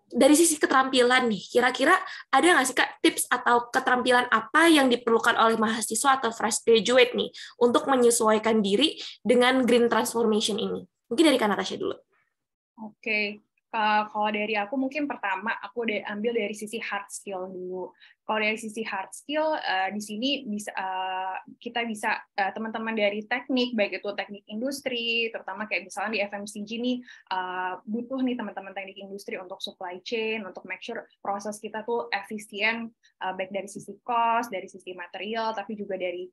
[SPEAKER 1] dari sisi keterampilan nih, kira-kira ada nggak sih Kak tips atau keterampilan apa yang diperlukan oleh mahasiswa atau fresh graduate nih untuk menyesuaikan diri dengan green transformation ini? Mungkin dari Kak Natasha dulu.
[SPEAKER 4] Oke. Kalau dari aku mungkin pertama aku ambil dari sisi hard skill dulu. Kalau dari sisi hard skill di sini bisa kita bisa teman-teman dari teknik, baik itu teknik industri, terutama kayak misalnya di FMCG nih butuh nih teman-teman teknik industri untuk supply chain, untuk make sure proses kita tuh efisien, baik dari sisi cost, dari sisi material, tapi juga dari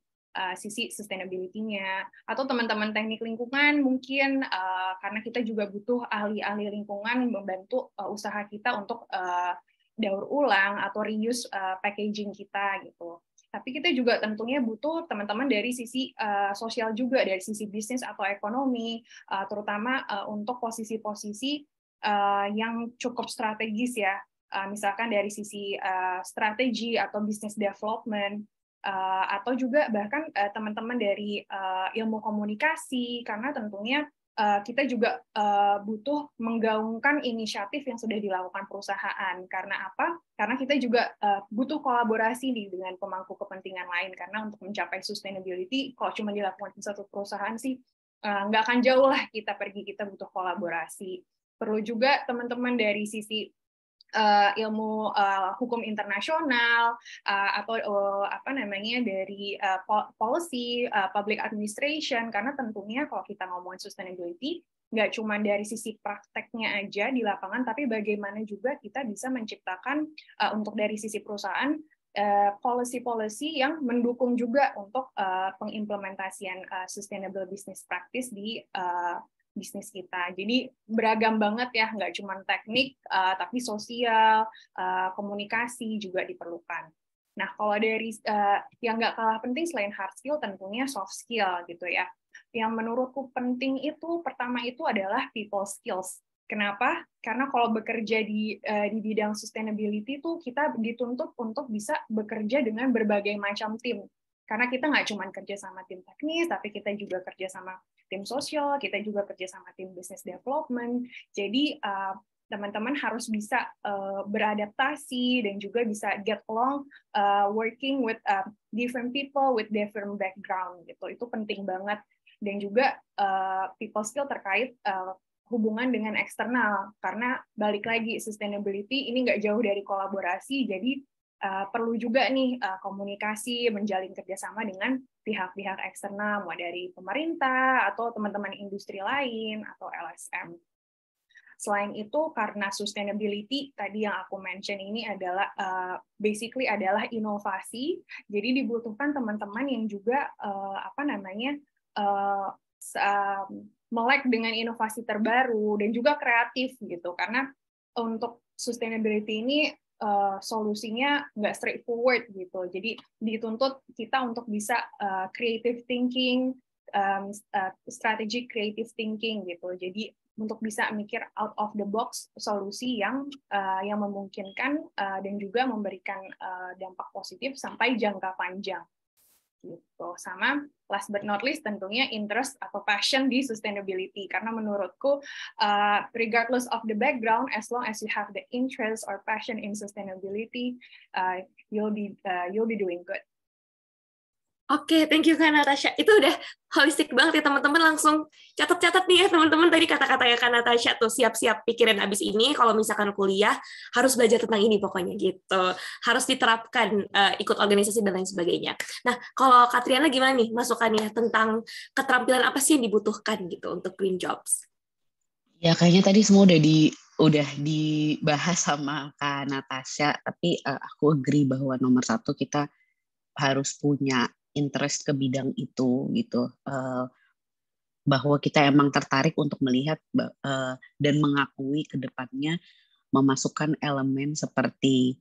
[SPEAKER 4] sisi sustainability-nya. Atau teman-teman teknik lingkungan mungkin karena kita juga butuh ahli-ahli lingkungan membantu usaha kita untuk daur ulang atau reuse packaging kita gitu. Tapi kita juga tentunya butuh teman-teman dari sisi sosial juga, dari sisi bisnis atau ekonomi, terutama untuk posisi-posisi yang cukup strategis ya. Misalkan dari sisi strategi atau business development, atau juga bahkan teman-teman dari ilmu komunikasi, karena tentunya kita juga butuh menggaungkan inisiatif yang sudah dilakukan perusahaan. Karena apa? Karena kita juga butuh kolaborasi nih dengan pemangku kepentingan lain, karena untuk mencapai sustainability, kalau cuma dilakukan di satu perusahaan sih nggak akan jauh lah kita pergi, kita butuh kolaborasi. Perlu juga teman-teman dari sisi ilmu hukum internasional atau apa namanya dari policy, public administration, karena tentunya kalau kita ngomongin sustainability nggak cuma dari sisi prakteknya aja di lapangan, tapi bagaimana juga kita bisa menciptakan untuk dari sisi perusahaan policy-policy yang mendukung juga untuk pengimplementasian sustainable business practice di bisnis kita. Jadi beragam banget ya, nggak cuma teknik, tapi sosial, komunikasi juga diperlukan. Nah, kalau dari yang nggak kalah penting selain hard skill, tentunya soft skill gitu ya. Yang menurutku penting itu, pertama itu adalah people skills. Kenapa? Karena kalau bekerja di bidang sustainability itu kita dituntut untuk bisa bekerja dengan berbagai macam tim. Karena kita nggak cuma kerja sama tim teknis, tapi kita juga kerja sama tim sosial, kita juga kerja sama tim business development. Jadi teman-teman harus bisa beradaptasi dan juga bisa get along working with different people with different background gitu. Itu penting banget. Dan juga people skill terkait hubungan dengan eksternal, karena balik lagi sustainability ini nggak jauh dari kolaborasi, jadi perlu juga nih komunikasi, menjalin kerjasama dengan pihak-pihak eksternal, mulai dari pemerintah atau teman-teman industri lain atau LSM. Selain itu, karena sustainability tadi yang aku mention ini adalah basically adalah inovasi, jadi dibutuhkan teman-teman yang juga melek dengan inovasi terbaru dan juga kreatif gitu, karena untuk sustainability ini solusinya nggak straightforward gitu. Jadi dituntut kita untuk bisa creative thinking, strategic creative thinking gitu. Jadi untuk bisa mikir out of the box solusi yang memungkinkan dan juga memberikan dampak positif sampai jangka panjang. Gitu. Sama last but not least tentunya interest atau passion di sustainability, karena menurutku regardless of the background, as long as you have the interest or passion in sustainability, you'll be doing good.
[SPEAKER 1] Oke, thank you Kak Natasha. Itu udah holistik banget ya teman-teman, langsung catat-catat nih ya teman-teman tadi kata-katanya Kak Natasha tuh, siap-siap pikirin abis ini kalau misalkan kuliah harus belajar tentang ini pokoknya gitu. Harus diterapkan, ikut organisasi dan lain sebagainya. Nah, kalau Katriana gimana nih masukannya tentang keterampilan apa sih yang dibutuhkan gitu untuk green jobs?
[SPEAKER 5] Ya kayaknya tadi semua udah dibahas sama Kak Natasha, tapi aku agree bahwa nomor satu kita harus punya interest ke bidang itu gitu, bahwa kita emang tertarik untuk melihat dan mengakui ke depannya memasukkan elemen seperti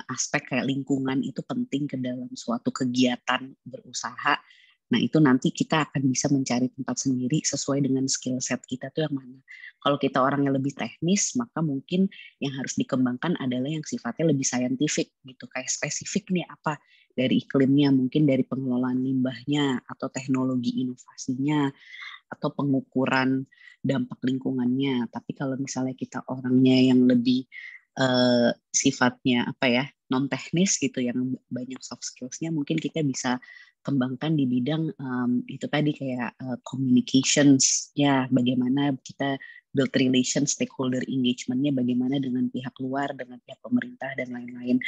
[SPEAKER 5] aspek kayak lingkungan itu penting ke dalam suatu kegiatan berusaha. Nah itu nanti kita akan bisa mencari tempat sendiri sesuai dengan skill set kita tuh yang mana. Kalau kita orangnya lebih teknis, maka mungkin yang harus dikembangkan adalah yang sifatnya lebih saintifik gitu, kayak spesifik nih apa dari iklimnya, mungkin dari pengelolaan limbahnya atau teknologi inovasinya atau pengukuran dampak lingkungannya. Tapi kalau misalnya kita orangnya yang lebih sifatnya non teknis gitu, yang banyak soft skills-nya, mungkin kita bisa kembangkan di bidang itu tadi kayak communications ya, bagaimana kita build relation, stakeholder engagement-nya bagaimana dengan pihak luar, dengan pihak pemerintah dan lain-lain.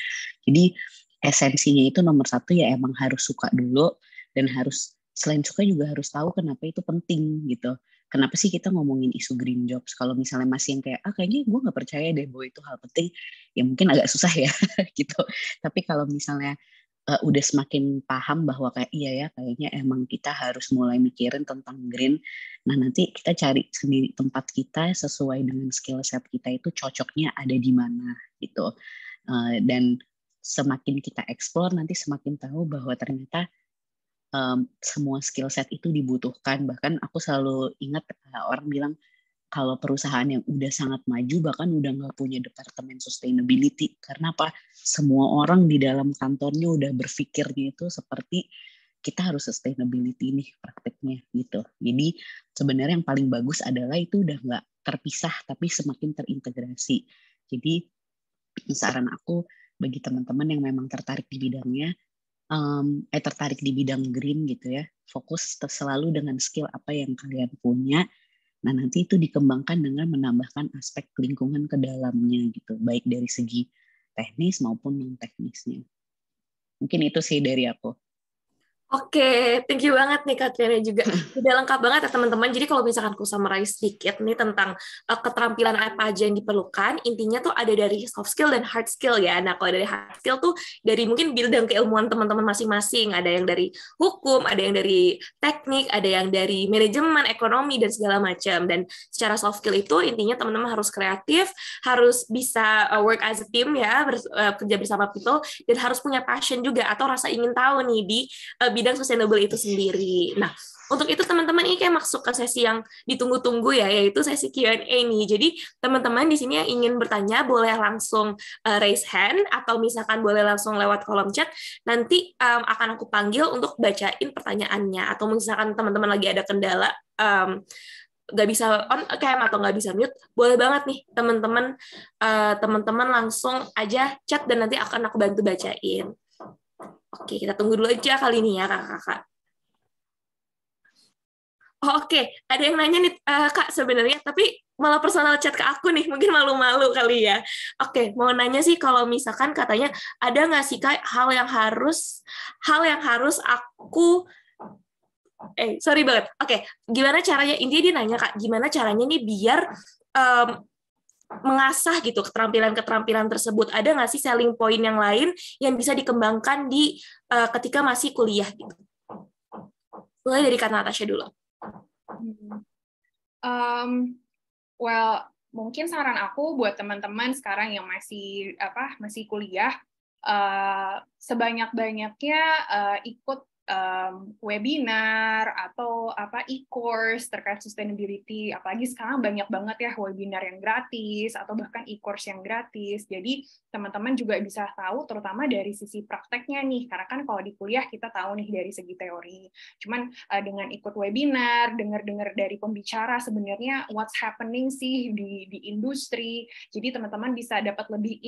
[SPEAKER 5] Jadi esensinya itu nomor satu ya emang harus suka dulu, dan harus selain suka juga harus tahu kenapa itu penting gitu. Kenapa sih kita ngomongin isu green jobs? Kalau misalnya masih yang kayak kayaknya gue nggak percaya deh bahwa itu hal penting, ya mungkin agak susah ya gitu. Tapi kalau misalnya udah semakin paham bahwa kayak iya ya kayaknya emang kita harus mulai mikirin tentang green. Nah nanti kita cari sendiri tempat kita sesuai dengan skill set kita itu cocoknya ada di mana gitu. Dan semakin kita explore nanti semakin tahu bahwa ternyata semua skill set itu dibutuhkan. Bahkan aku selalu ingat orang bilang kalau perusahaan yang udah sangat maju bahkan udah nggak punya departemen sustainability. Karena apa? Semua orang di dalam kantornya udah berpikirnya itu seperti kita harus sustainability nih prakteknya gitu. Jadi sebenarnya yang paling bagus adalah itu udah nggak terpisah tapi semakin terintegrasi. Jadi saran aku bagi teman-teman yang memang tertarik di bidangnya, tertarik di bidang green gitu ya, fokus selalu dengan skill apa yang kalian punya. Nah, nanti itu dikembangkan dengan menambahkan aspek lingkungan ke dalamnya gitu, baik dari segi teknis maupun non-teknisnya. Mungkin itu sih dari aku.
[SPEAKER 1] Oke, thank you banget nih Katriana juga. Udah lengkap banget ya teman-teman. Jadi kalau misalkan aku summarize sedikit nih tentang keterampilan apa aja yang diperlukan, intinya tuh ada dari soft skill dan hard skill ya. Nah, kalau dari hard skill tuh dari mungkin bidang keilmuan teman-teman masing-masing. Ada yang dari hukum, ada yang dari teknik, ada yang dari manajemen, ekonomi, dan segala macam. Dan secara soft skill itu intinya teman-teman harus kreatif, harus bisa work as a team ya, kerja bersama people, dan harus punya passion juga atau rasa ingin tahu nih di bidang sustainable itu sendiri. Nah, untuk itu teman-teman ini kayak masuk ke sesi yang ditunggu-tunggu ya, yaitu sesi Q&A nih. Jadi teman-teman di sini yang ingin bertanya boleh langsung raise hand atau misalkan boleh langsung lewat kolom chat. Nanti akan aku panggil untuk bacain pertanyaannya. Atau misalkan teman-teman lagi ada kendala nggak bisa on cam atau nggak bisa mute, boleh banget nih teman-teman langsung aja chat dan nanti akan aku bantu bacain. Oke, kita tunggu dulu aja kali ini ya, kakak-kakak. Oke, ada yang nanya nih, Kak, sebenarnya, tapi malah personal chat ke aku nih, mungkin malu-malu kali ya. Oke, mau nanya sih, kalau misalkan katanya, ada nggak sih, Kak, hal yang harus aku, sorry banget. Oke, gimana caranya, intinya dia nanya, Kak, gimana caranya nih biar mengasah gitu keterampilan-keterampilan tersebut. Ada nggak sih selling point yang lain yang bisa dikembangkan di ketika masih kuliah gitu? Mulai dari Kak Natasha dulu.
[SPEAKER 4] Well, mungkin saran aku buat teman-teman sekarang yang masih kuliah, sebanyak-banyaknya ikut webinar atau e-course terkait sustainability. Apalagi sekarang banyak banget ya webinar yang gratis atau bahkan e-course yang gratis. Jadi teman-teman juga bisa tahu terutama dari sisi prakteknya nih. Karena kan kalau di kuliah kita tahu nih dari segi teori. Cuman dengan ikut webinar, dengar-dengar dari pembicara sebenarnya what's happening sih di industri. Jadi teman-teman bisa dapat lebih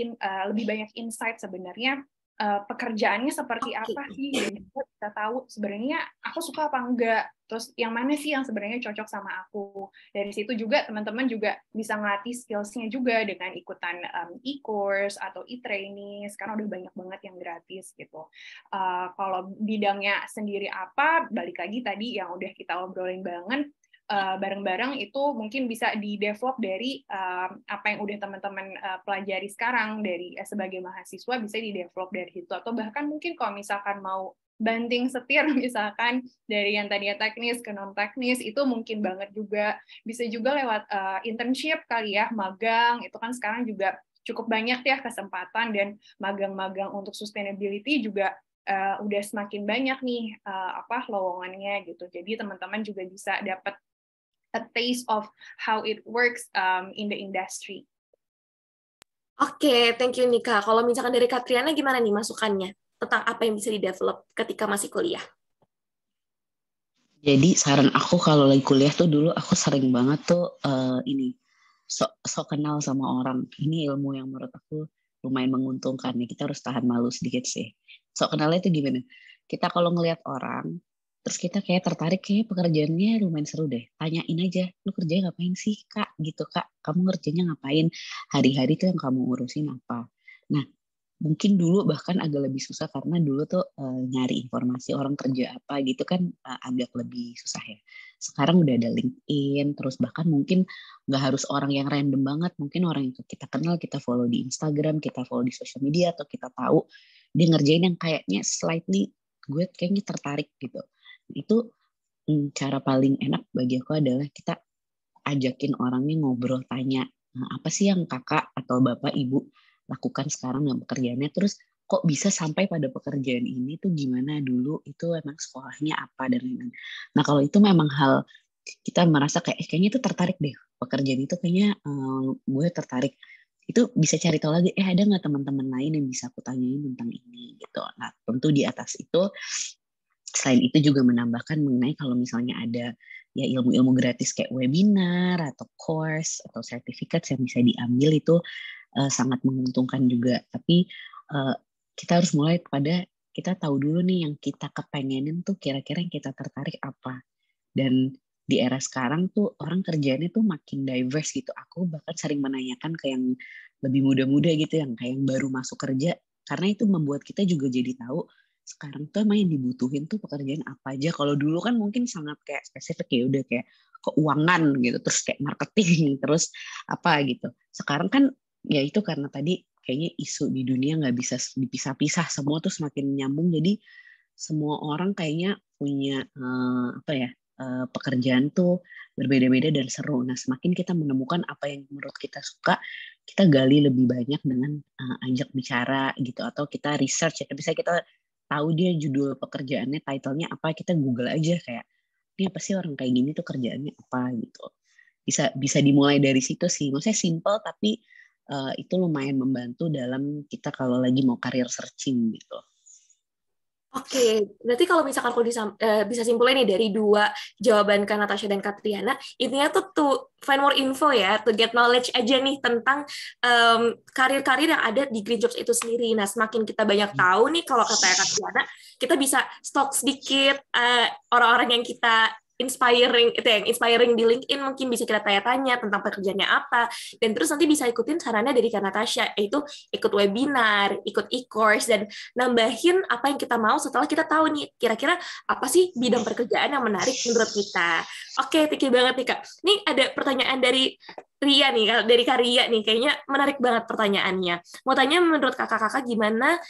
[SPEAKER 4] banyak insight sebenarnya pekerjaannya seperti apa sih, dan juga kita tahu sebenarnya aku suka apa enggak, terus yang mana sih yang sebenarnya cocok sama aku. Dari situ juga teman-teman juga bisa ngelatih skills-nya juga dengan ikutan e-course atau e-training. Sekarang udah banyak banget yang gratis gitu. Kalau bidangnya sendiri apa, balik lagi tadi yang udah kita obrolin bareng-bareng itu mungkin bisa di-develop dari apa yang udah teman-teman pelajari sekarang dari sebagai mahasiswa, bisa di-develop dari situ. Atau bahkan mungkin kalau misalkan mau banting setir misalkan dari yang tadinya teknis ke non-teknis, itu mungkin banget juga. Bisa juga lewat internship kali ya, magang, itu kan sekarang juga cukup banyak ya kesempatan, dan magang-magang untuk sustainability juga udah semakin banyak nih lowongannya gitu. Jadi teman-teman juga bisa dapat a taste of how it works in the industry.
[SPEAKER 1] Oke, thank you Nika. Kalau misalkan dari Katriana gimana nih masukannya tentang apa yang bisa di-develop ketika masih kuliah?
[SPEAKER 5] Jadi saran aku kalau lagi kuliah tuh dulu aku sering banget tuh sok kenal sama orang. Ini ilmu yang menurut aku lumayan menguntungkan nih. Kita harus tahan malu sedikit sih. Sok kenalnya itu gimana? Kita kalau ngelihat orang, terus kita kayak tertarik, kayak pekerjaannya lumayan seru deh. Tanyain aja, lu kerjanya ngapain sih Kak? Gitu Kak, kamu ngerjainnya ngapain? Hari-hari tuh yang kamu urusin apa? Nah, mungkin dulu bahkan agak lebih susah karena dulu tuh nyari informasi orang kerja apa gitu kan agak lebih susah ya. Sekarang udah ada LinkedIn, terus bahkan mungkin nggak harus orang yang random banget, mungkin orang yang kita kenal, kita follow di Instagram, kita follow di social media, atau kita tahu dia ngerjain yang kayaknya slightly gue kayaknya tertarik gitu. Itu cara paling enak bagi aku adalah kita ajakin orangnya ngobrol, tanya apa sih yang kakak atau bapak ibu lakukan sekarang dalam pekerjaannya, terus kok bisa sampai pada pekerjaan ini tuh gimana dulu, itu emang sekolahnya apa dan lain-lain. Nah kalau itu memang hal kita merasa kayak kayaknya itu tertarik deh pekerjaan itu, kayaknya gue tertarik, itu bisa cari tahu lagi ada nggak teman-teman lain yang bisa aku tanyain tentang ini gitu. Nah tentu di atas itu selain itu juga menambahkan mengenai kalau misalnya ada ya ilmu-ilmu gratis kayak webinar atau course atau sertifikat yang bisa diambil, itu sangat menguntungkan juga. Tapi kita harus mulai pada kita tahu dulu nih yang kita kepengenin tuh kira-kira yang kita tertarik apa. Dan di era sekarang tuh orang kerjanya tuh makin diverse gitu. Aku bahkan sering menanyakan ke yang lebih muda-muda gitu, yang kayak yang baru masuk kerja, karena itu membuat kita juga jadi tahu sekarang tuh emang yang dibutuhin tuh pekerjaan apa aja. Kalau dulu kan mungkin sangat kayak spesifik ya udah kayak keuangan gitu, terus kayak marketing, terus apa gitu. Sekarang kan ya itu karena tadi kayaknya isu di dunia nggak bisa dipisah-pisah, semua tuh semakin nyambung, jadi semua orang kayaknya punya pekerjaan tuh berbeda-beda dan seru. Nah semakin kita menemukan apa yang menurut kita suka, kita gali lebih banyak dengan ajak bicara gitu, atau kita research ya, bisa kita tahu dia judul pekerjaannya, title-nya apa, kita Google aja kayak ini apa sih orang kayak gini tuh kerjaannya apa gitu. Bisa dimulai dari situ sih. Maksudnya simple tapi itu lumayan membantu dalam kita kalau lagi mau career searching gitu.
[SPEAKER 1] Oke, berarti kalau misalkan aku bisa simpulin nih dari dua jawaban Kak Natasha dan Kak Triana, intinya tuh to find more info ya, to get knowledge aja nih tentang karir-karir yang ada di Green Jobs itu sendiri. Nah, semakin kita banyak tahu nih, kalau kata Kak Triana, kita bisa stalk sedikit orang-orang yang kita inspiring di LinkedIn, mungkin bisa kita tanya-tanya tentang pekerjaannya apa, dan terus nanti bisa ikutin sarannya dari Kak Natasha, yaitu ikut webinar, ikut e-course, dan nambahin apa yang kita mau setelah kita tahu nih kira-kira apa sih bidang pekerjaan yang menarik menurut kita. Oke, thank you banget nih Kak. Nih ada pertanyaan dari Ria nih, dari Kak Ria nih, kayaknya menarik banget pertanyaannya. Mau tanya menurut kakak-kakak gimana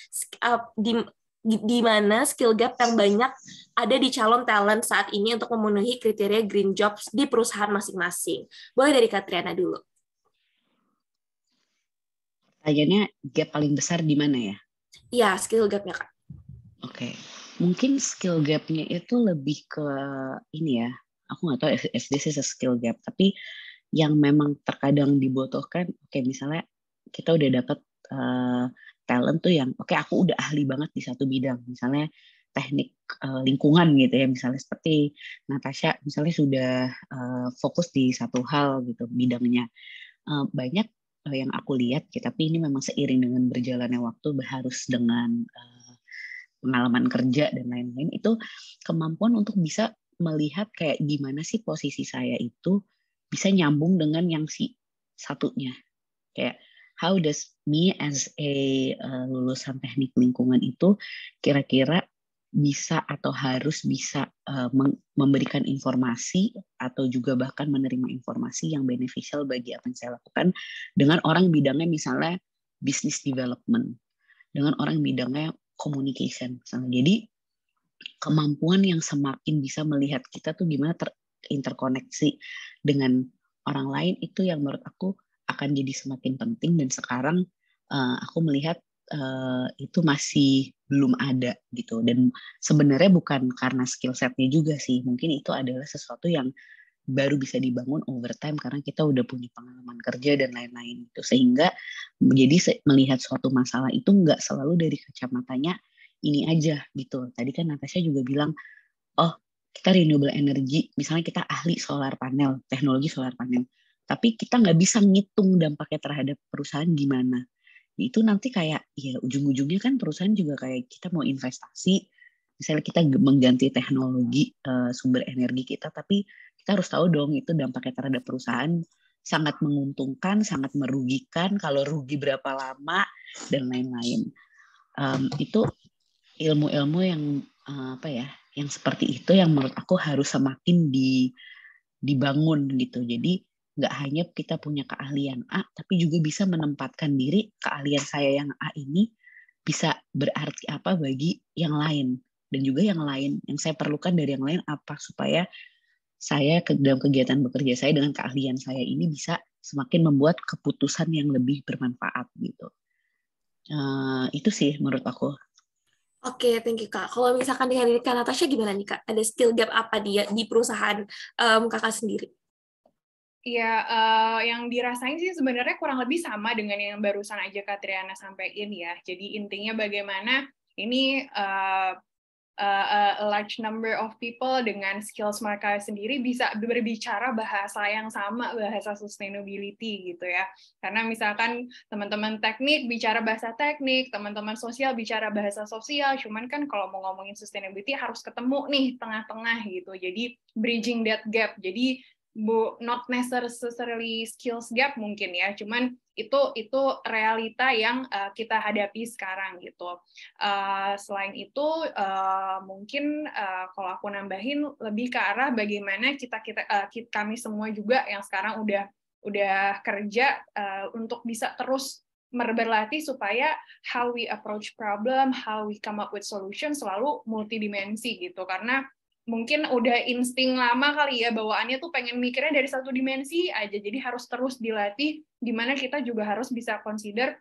[SPEAKER 1] di mana skill gap yang banyak ada di calon talent saat ini untuk memenuhi kriteria green jobs di perusahaan masing-masing. Boleh dari Kak Triana dulu.
[SPEAKER 5] Pertanyaannya gap paling besar di mana ya?
[SPEAKER 1] Iya, skill gap-nya Kak.
[SPEAKER 5] Oke. Mungkin skill gap-nya itu lebih ke ini ya, aku nggak tahu if this is a skill gap, tapi yang memang terkadang dibutuhkan, misalnya kita udah dapat talent tuh yang aku udah ahli banget di satu bidang, misalnya teknik lingkungan gitu ya, misalnya seperti Natasha misalnya sudah fokus di satu hal gitu bidangnya. Banyak yang aku lihat ya, tapi ini memang seiring dengan berjalannya waktu, harus dengan pengalaman kerja dan lain-lain, itu kemampuan untuk bisa melihat kayak gimana sih posisi saya itu bisa nyambung dengan yang si satunya. Kayak how does me as a lulusan teknik lingkungan itu kira-kira bisa atau harus bisa memberikan informasi atau juga bahkan menerima informasi yang beneficial bagi apa yang saya lakukan dengan orang bidangnya misalnya business development, dengan orang bidangnya communication misalnya. Jadi kemampuan yang semakin bisa melihat kita tuh gimana terinterkoneksi dengan orang lain, itu yang menurut aku akan jadi semakin penting, dan sekarang aku melihat itu masih belum ada gitu. Dan sebenarnya bukan karena skill setnya juga sih, mungkin itu adalah sesuatu yang baru bisa dibangun over time karena kita udah punya pengalaman kerja dan lain-lain gitu. Sehingga jadi melihat suatu masalah itu nggak selalu dari kacamatanya ini aja gitu. Tadi kan Natasha juga bilang, kita renewable energy, misalnya kita ahli solar panel, teknologi solar panel, tapi kita nggak bisa ngitung dampaknya terhadap perusahaan gimana. Itu nanti kayak ya ujung-ujungnya kan perusahaan juga kayak kita mau investasi, misalnya kita mengganti teknologi sumber energi kita, tapi kita harus tahu dong itu dampaknya terhadap perusahaan sangat menguntungkan, sangat merugikan, kalau rugi berapa lama dan lain-lain. Itu ilmu-ilmu yang yang seperti itu yang menurut aku harus semakin dibangun gitu. Jadi nggak hanya kita punya keahlian A, tapi juga bisa menempatkan diri keahlian saya yang A ini bisa berarti apa bagi yang lain, dan juga yang lain yang saya perlukan dari yang lain apa, supaya saya dalam kegiatan bekerja saya dengan keahlian saya ini bisa semakin membuat keputusan yang lebih bermanfaat gitu. Itu sih menurut aku.
[SPEAKER 1] Oke, thank you Kak. Kalau misalkan di hari Kak Natasha gimana nih Kak? Ada skill gap apa dia di perusahaan Kakak sendiri?
[SPEAKER 4] Ya, yang dirasain sih sebenarnya kurang lebih sama dengan yang barusan aja Kak Triana sampaikan ya. Jadi intinya bagaimana ini a large number of people dengan skills mereka sendiri bisa berbicara bahasa yang sama, bahasa sustainability gitu ya. Karena misalkan teman-teman teknik bicara bahasa teknik, teman-teman sosial bicara bahasa sosial, cuman kan kalau mau ngomongin sustainability harus ketemu nih tengah-tengah gitu. Jadi bridging that gap. Jadi not necessarily skills gap mungkin ya, cuman itu realita yang kita hadapi sekarang gitu. Selain itu mungkin kalau aku nambahin lebih ke arah bagaimana kami semua juga yang sekarang udah kerja untuk bisa terus berlatih supaya how we approach problem, how we come up with solution selalu multidimensi gitu. Karena mungkin udah insting lama kali ya, bawaannya tuh pengen mikirnya dari satu dimensi aja, jadi harus terus dilatih, dimana kita juga harus bisa consider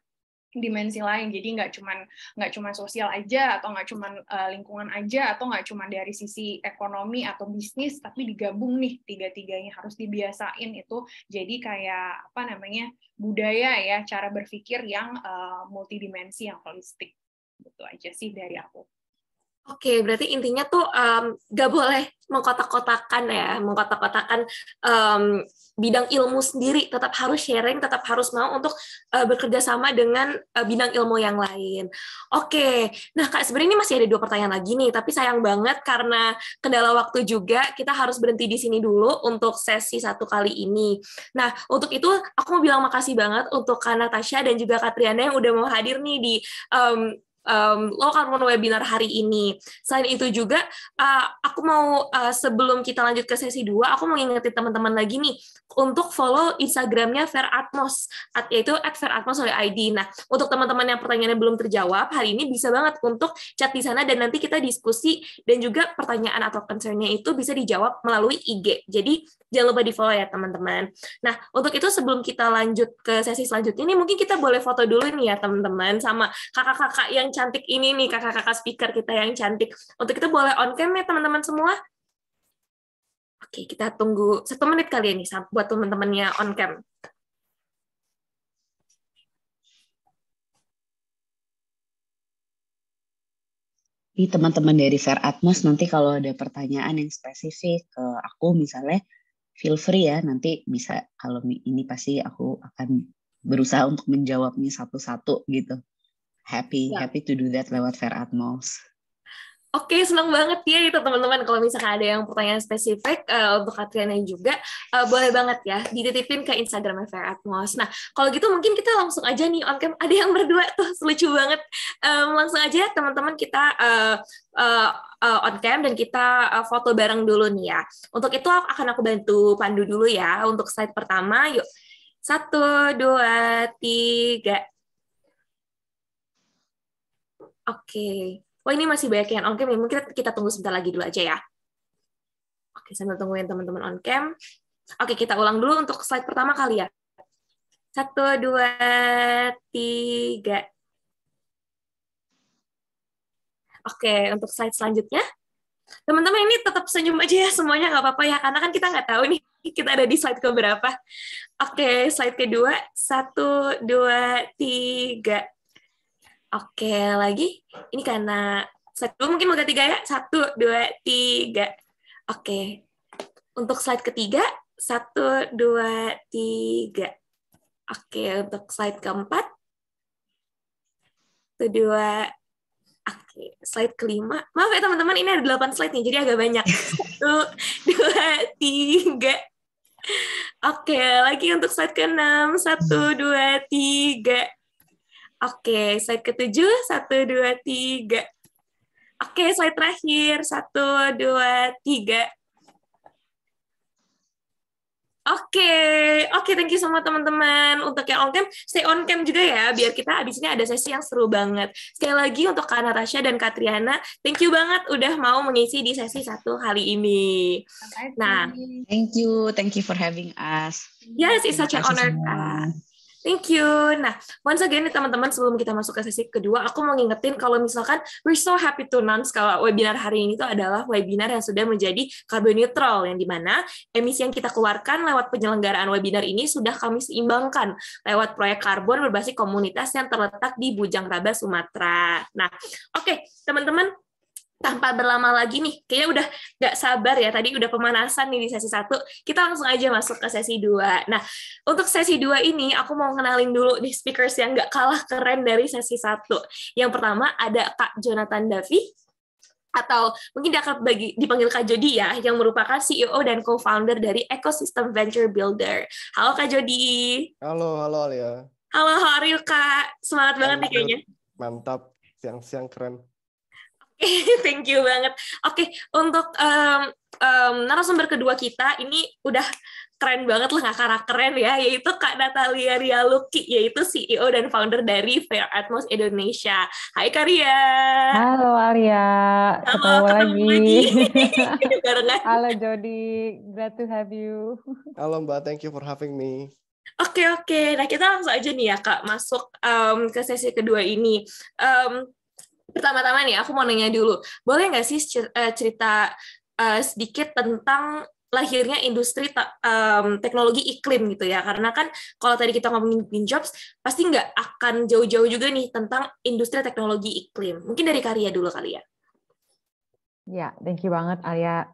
[SPEAKER 4] dimensi lain, jadi nggak cuman sosial aja, atau nggak cuman lingkungan aja, atau nggak cuman dari sisi ekonomi atau bisnis, tapi digabung nih tiga-tiganya, harus dibiasain itu jadi kayak apa namanya budaya ya, cara berpikir yang multidimensi, yang holistik. Itu aja sih dari aku.
[SPEAKER 1] Oke, berarti intinya tuh gak boleh mengkotak-kotakan ya, mengkotak-kotakan bidang ilmu sendiri, tetap harus sharing, tetap harus mau untuk bekerja sama dengan bidang ilmu yang lain. Oke, nah Kak, sebenarnya ini masih ada 2 pertanyaan lagi nih, tapi sayang banget karena kendala waktu juga, kita harus berhenti di sini dulu untuk sesi 1 kali ini. Nah, untuk itu aku mau bilang makasih banget untuk Kak Natasha dan juga Kak Triana yang udah mau hadir nih di Low Carbon Webinar hari ini. Selain itu juga, aku mau sebelum kita lanjut ke sesi 2, aku mau ngingetin teman-teman lagi nih, untuk follow Instagramnya Fair Atmos, yaitu @fairatmos_id. Nah, untuk teman-teman yang pertanyaannya belum terjawab, hari ini bisa banget untuk chat di sana, dan nanti kita diskusi, dan juga pertanyaan atau concern-nya itu bisa dijawab melalui IG. Jadi, jangan lupa di-follow ya, teman-teman. Nah, untuk itu sebelum kita lanjut ke sesi selanjutnya, ini mungkin kita boleh foto dulu nih ya, teman-teman, sama kakak-kakak yang cantik ini nih, kakak-kakak speaker kita yang cantik. Untuk itu boleh on cam ya teman-teman semua. Oke, kita tunggu 1 menit kali ini buat teman-temannya on cam.
[SPEAKER 5] Di teman-teman dari Fair Atmos, nanti kalau ada pertanyaan yang spesifik ke aku misalnya, feel free ya, nanti bisa, kalau ini pasti aku akan berusaha untuk menjawabnya satu-satu gitu. Happy to do that lewat Fair Atmos.
[SPEAKER 1] Oke, senang banget ya itu teman-teman. Kalau misalkan ada yang pertanyaan spesifik untuk Katriana juga, boleh banget ya dititipin ke Instagram Fair Atmos. Nah, kalau gitu mungkin kita langsung aja nih on cam. Ada yang berdua tuh, lucu banget. Langsung aja teman-teman kita on cam dan kita foto bareng dulu nih ya. Untuk itu akan aku bantu pandu dulu ya untuk slide pertama. Yuk, 1, 2, 3. Oke. Oh, ini masih banyak yang on cam ya. Mungkin kita tunggu sebentar lagi dulu aja ya. Oke, sambil tungguin teman-teman on cam. Oke, kita ulang dulu untuk slide pertama kali ya. 1, 2, 3. Oke, untuk slide selanjutnya. Teman-teman ini tetap senyum aja ya semuanya, nggak apa-apa ya. Karena kan kita nggak tahu nih kita ada di slide keberapa. Oke, slide kedua. 1, 2, 3. Oke, lagi. Ini karena slide dulu mungkin udah 3 ya. 1, 2, 3. Oke. Untuk slide ketiga, 1, 2, 3. Oke, untuk slide keempat. 1, 2. Oke, slide kelima. Maaf ya teman-teman, ini ada 8 slide nih, jadi agak banyak. 1, 2, 3. Oke, lagi untuk slide ke-6. 1, 2, 3. Oke, slide ke-7, 1, 2, 3. Oke, slide terakhir, 1, 2, 3. Oke, thank you semua teman-teman. Untuk yang on cam, stay on cam juga ya, biar kita abis ini ada sesi yang seru banget. Sekali lagi untuk Kak Natasha dan Kak Triana, thank you banget udah mau mengisi di sesi 1 kali ini. Nah,
[SPEAKER 5] Thank you for having us.
[SPEAKER 1] yes, it's such an honor,
[SPEAKER 5] semua.
[SPEAKER 1] Kak. Thank you. Nah, once again nih teman-teman, sebelum kita masuk ke sesi kedua, aku mau ngingetin kalau misalkan we're so happy to announce kalau webinar hari ini itu adalah webinar yang sudah menjadi carbon neutral, yang dimana emisi yang kita keluarkan lewat penyelenggaraan webinar ini sudah kami seimbangkan lewat proyek karbon berbasis komunitas yang terletak di Bujang Raba, Sumatera. Nah, oke, teman-teman, tanpa berlama lagi nih, kayaknya udah nggak sabar ya, tadi udah pemanasan nih di sesi 1, kita langsung aja masuk ke sesi 2. Nah, untuk sesi 2 ini, aku mau kenalin dulu nih speakers yang nggak kalah keren dari sesi 1. Yang pertama ada Kak Jonathan Davi, atau mungkin dia akan dipanggil Kak Jody ya, yang merupakan CEO dan co-founder dari Ecosystem Venture Builder. Halo Kak Jody.
[SPEAKER 6] Halo Alia.
[SPEAKER 1] Halo, how are you Kak? Semangat banget nih kayaknya.
[SPEAKER 6] Mantap, siang-siang keren.
[SPEAKER 1] Thank you banget. Oke, untuk narasumber kedua kita ini udah keren banget lah, nggak kalah keren ya, yaitu Kak Natalia Rialuki, yaitu CEO dan founder dari Fair Atmos Indonesia. Hai Kak Ria.
[SPEAKER 3] Halo Alia, ketemu lagi.
[SPEAKER 1] Halo
[SPEAKER 3] Jody, glad to have you.
[SPEAKER 6] Halo Mbak, thank you for having me.
[SPEAKER 1] Oke. Nah kita langsung aja nih ya Kak, masuk ke sesi kedua ini. Pertama-tama nih, aku mau nanya dulu, boleh nggak sih cerita sedikit tentang lahirnya industri teknologi iklim gitu ya? Karena kan kalau tadi kita ngomongin green jobs, pasti nggak akan jauh-jauh juga nih tentang industri teknologi iklim. Mungkin dari Karya dulu kali ya. Ya,
[SPEAKER 3] thank you banget Alia.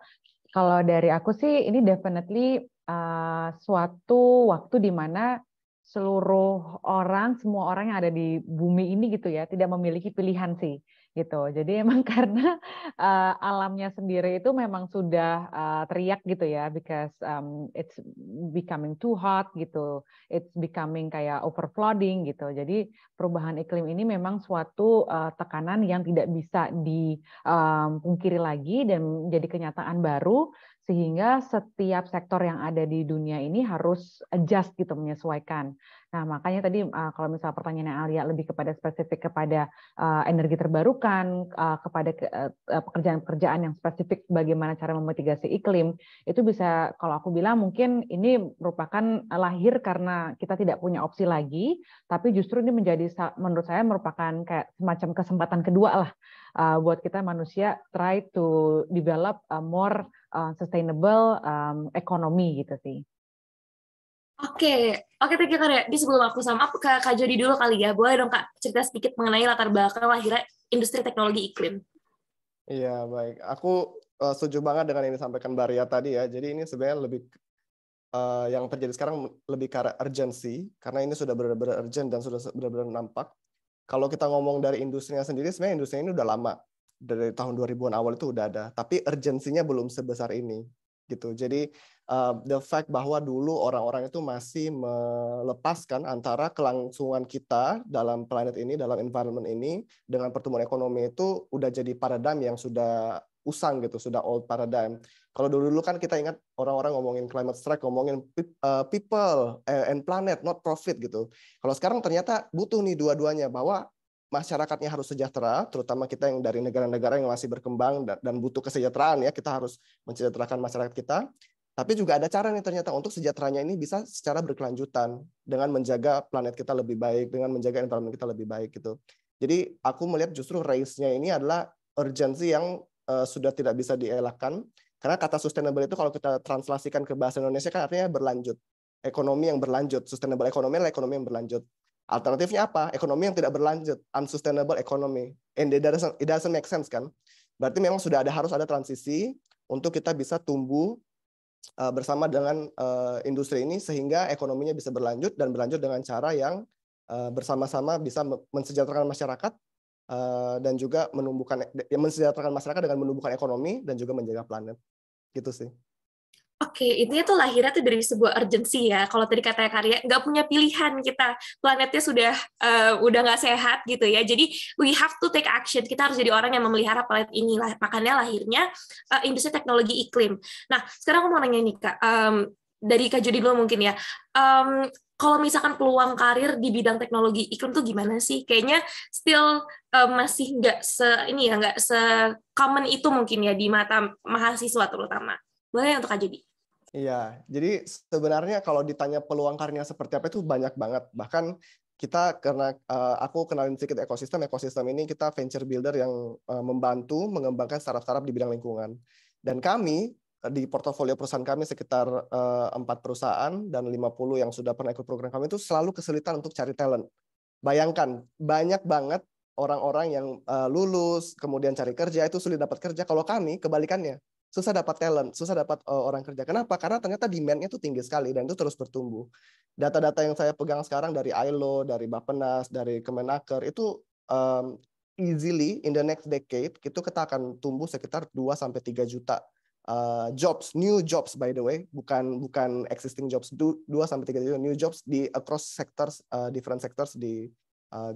[SPEAKER 3] Kalau dari aku sih, ini definitely suatu waktu di mana semua orang yang ada di bumi ini gitu ya, tidak memiliki pilihan sih gitu. Jadi emang karena alamnya sendiri itu memang sudah teriak gitu ya, because it's becoming too hot gitu, it's becoming kayak overflooding gitu. Jadi perubahan iklim ini memang suatu tekanan yang tidak bisa dipungkiri lagi dan menjadi kenyataan baru, sehingga setiap sektor yang ada di dunia ini harus adjust gitu, menyesuaikan. Nah, makanya tadi kalau misalnya pertanyaannya Alia lebih kepada spesifik kepada energi terbarukan, kepada pekerjaan-pekerjaan yang spesifik bagaimana cara memitigasi iklim, itu bisa, kalau aku bilang mungkin ini merupakan lahir karena kita tidak punya opsi lagi, tapi justru ini menjadi, menurut saya merupakan kayak semacam kesempatan kedua lah buat kita manusia try to develop a more sustainable economy gitu sih.
[SPEAKER 1] Oke, thank you Kak Ria. Di sebelum aku sama ke Kak Jody dulu kali ya, boleh dong Kak cerita sedikit mengenai latar belakang lahirnya industri teknologi iklim.
[SPEAKER 6] Iya, baik. Aku setuju banget dengan yang disampaikan Mbak Ria tadi ya. Jadi ini sebenarnya lebih yang terjadi sekarang lebih ke arah urgency, karena ini sudah benar-benar urgent dan sudah benar-benar nampak. Kalau kita ngomong dari industrinya sendiri, sebenarnya industri ini udah lama. Dari tahun 2000-an awal itu udah ada, tapi urgensinya belum sebesar ini. Gitu. Jadi the fact bahwa dulu orang-orang itu masih melepaskan antara kelangsungan kita dalam planet ini, dalam environment ini, dengan pertumbuhan ekonomi itu udah jadi paradigm yang sudah usang gitu, sudah old paradigm. Kalau dulu kan kita ingat orang-orang ngomongin climate strike, ngomongin people and planet, not profit gitu. Kalau sekarang ternyata butuh nih dua-duanya, bahwa masyarakatnya harus sejahtera, terutama kita yang dari negara-negara yang masih berkembang dan butuh kesejahteraan ya, kita harus mensejahterakan masyarakat kita. Tapi juga ada cara nih ternyata untuk sejahteranya ini bisa secara berkelanjutan dengan menjaga planet kita lebih baik, dengan menjaga environment kita lebih baik gitu. Jadi aku melihat justru race-nya ini adalah urgensi yang sudah tidak bisa dielakkan, karena kata sustainable itu kalau kita translasikan ke bahasa Indonesia kan artinya berlanjut. Ekonomi yang berlanjut, sustainable economy adalah ekonomi yang berlanjut. Alternatifnya apa? Ekonomi yang tidak berlanjut, unsustainable economy. And it doesn't make sense kan? Berarti memang harus ada transisi untuk kita bisa tumbuh bersama dengan industri ini sehingga ekonominya bisa berlanjut dan berlanjut dengan cara yang bersama-sama bisa mensejahterakan masyarakat dan juga mensejahterakan masyarakat dengan menumbuhkan ekonomi dan juga menjaga planet. Gitu sih.
[SPEAKER 1] Oke, intinya tuh lahirnya tuh dari sebuah urgensi ya. Kalau tadi katanya Karya, nggak punya pilihan kita. Planetnya udah nggak sehat gitu ya. Jadi we have to take action. Kita harus jadi orang yang memelihara planet ini. Makanya lahirnya industri teknologi iklim. Nah, sekarang aku mau nanya nih Kak. dari Kak Jody dulu mungkin ya. Kalau misalkan peluang karir di bidang teknologi iklim tuh gimana sih? Kayaknya still masih nggak se common itu mungkin ya di mata mahasiswa terutama. Boleh untuk Kak Jody?
[SPEAKER 6] Iya, jadi sebenarnya kalau ditanya peluang karirnya seperti apa itu banyak banget. Bahkan kita karena aku kenalin sedikit ekosistem ini kita venture builder yang membantu mengembangkan startup-startup di bidang lingkungan. Dan kami di portofolio perusahaan kami sekitar 4 perusahaan dan 50 yang sudah pernah ikut program kami itu selalu kesulitan untuk cari talent. Bayangkan, banyak banget orang-orang yang lulus kemudian cari kerja itu sulit dapat kerja. Kalau kami kebalikannya, susah dapat talent, susah dapat orang kerja. Kenapa? Karena ternyata demand-nya itu tinggi sekali dan itu terus bertumbuh. Data-data yang saya pegang sekarang dari ILO, dari Bappenas, dari Kemenaker itu easily in the next decade itu kita akan tumbuh sekitar 2-3 juta jobs, new jobs by the way, bukan existing jobs, 2-3 juta new jobs di across sectors, different sectors di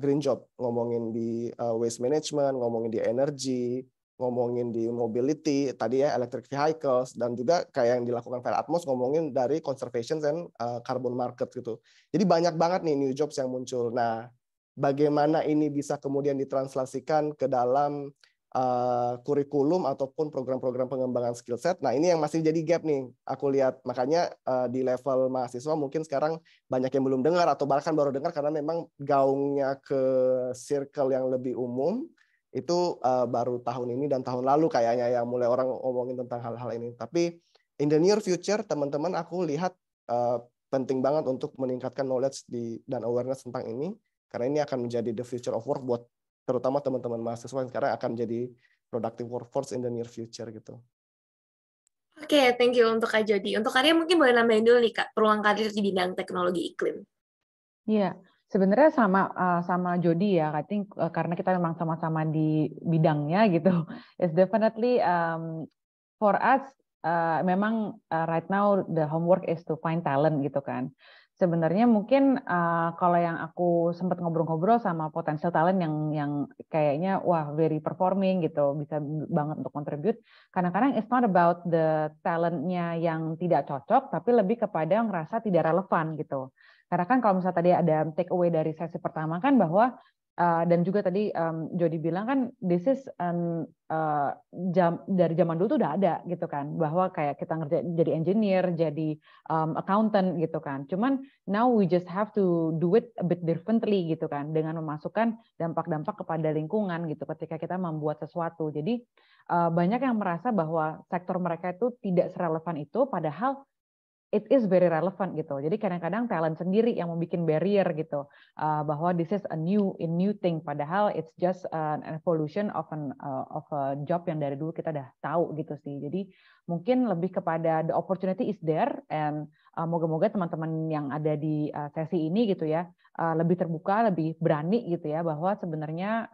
[SPEAKER 6] green job, ngomongin di waste management, ngomongin di energy, ngomongin di mobility, tadi ya electric vehicles, dan juga kayak yang dilakukan Fair Atmos ngomongin dari conservation and carbon market gitu. Jadi banyak banget nih new jobs yang muncul. Nah, bagaimana ini bisa kemudian ditranslasikan ke dalam kurikulum ataupun program-program pengembangan skill set. Nah, ini yang masih jadi gap nih. Aku lihat makanya di level mahasiswa mungkin sekarang banyak yang belum dengar atau bahkan baru dengar karena memang gaungnya ke circle yang lebih umum itu baru tahun ini dan tahun lalu kayaknya yang mulai orang ngomongin tentang hal-hal ini. Tapi in the near future teman-teman aku lihat penting banget untuk meningkatkan knowledge dan awareness tentang ini karena ini akan menjadi the future of work buat terutama teman-teman mahasiswa yang sekarang akan jadi productive workforce in the near future gitu.
[SPEAKER 1] Oke, thank you untuk Kak Jody. Untuk Karya mungkin boleh nambahin dulu nih Kak, peluang karir di bidang teknologi iklim.
[SPEAKER 3] Iya, sebenarnya sama Jody ya, I think karena kita memang sama-sama di bidangnya gitu. It's definitely for us memang right now the homework is to find talent gitu kan. Sebenarnya mungkin kalau yang aku sempat ngobrol-ngobrol sama potential talent yang kayaknya wah very performing gitu, bisa banget untuk contribute. Kadang-kadang it's not about the talentnya yang tidak cocok, tapi lebih kepada ngerasa tidak relevan gitu. Karena kan kalau misalnya tadi ada take away dari sesi pertama kan bahwa dan juga tadi Jody bilang kan this is dari zaman dulu tuh udah ada gitu kan, bahwa kayak kita jadi engineer, jadi accountant gitu kan. Cuman now we just have to do it a bit differently gitu kan, dengan memasukkan dampak-dampak kepada lingkungan gitu ketika kita membuat sesuatu. Jadi banyak yang merasa bahwa sektor mereka itu tidak serelevan itu, padahal it is very relevant gitu. Jadi kadang-kadang talent sendiri yang membuat barrier gitu, bahwa this is a new thing, padahal it's just an evolution of a job yang dari dulu kita udah tahu gitu sih. Jadi mungkin lebih kepada the opportunity is there, and moga-moga teman-teman yang ada di sesi ini gitu ya lebih terbuka, lebih berani gitu ya, bahwa sebenarnya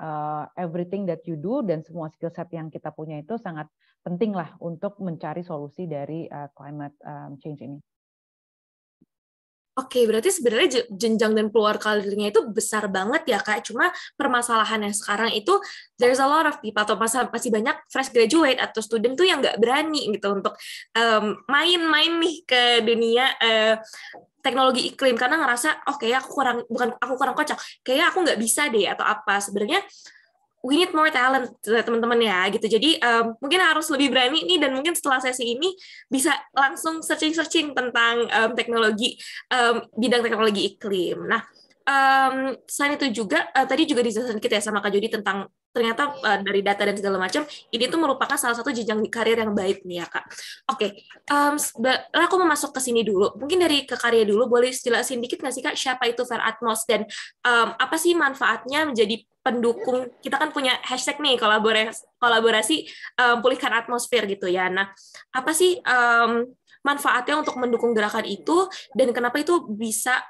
[SPEAKER 3] everything that you do dan semua skill set yang kita punya itu sangat penting lah untuk mencari solusi dari climate change ini.
[SPEAKER 1] Oke, berarti sebenarnya jenjang dan peluang karirnya itu besar banget ya Kak. Cuma permasalahannya sekarang itu there's a lot of people atau masih banyak fresh graduate atau student tuh yang nggak berani gitu untuk main-main nih ke dunia teknologi iklim karena ngerasa kayak aku kurang kocak, kayak aku nggak bisa deh atau apa. Sebenarnya we need more talent teman-teman ya gitu. Jadi mungkin harus lebih berani nih, dan mungkin setelah sesi ini bisa langsung searching tentang bidang teknologi iklim. Nah, selain itu juga tadi juga dijelaskan kita ya sama Kak Jody tentang ternyata dari data dan segala macam ini tuh merupakan salah satu jenjang karir yang baik nih ya Kak. Oke, aku mau masuk ke sini dulu. Mungkin dari ke Karya dulu, boleh jelasin dikit nggak sih Kak siapa itu Fair Atmos dan apa sih manfaatnya menjadi pendukung? Kita kan punya hashtag nih kolaborasi pulihkan atmosfer gitu ya. Nah, apa sih manfaatnya untuk mendukung gerakan itu dan kenapa itu bisa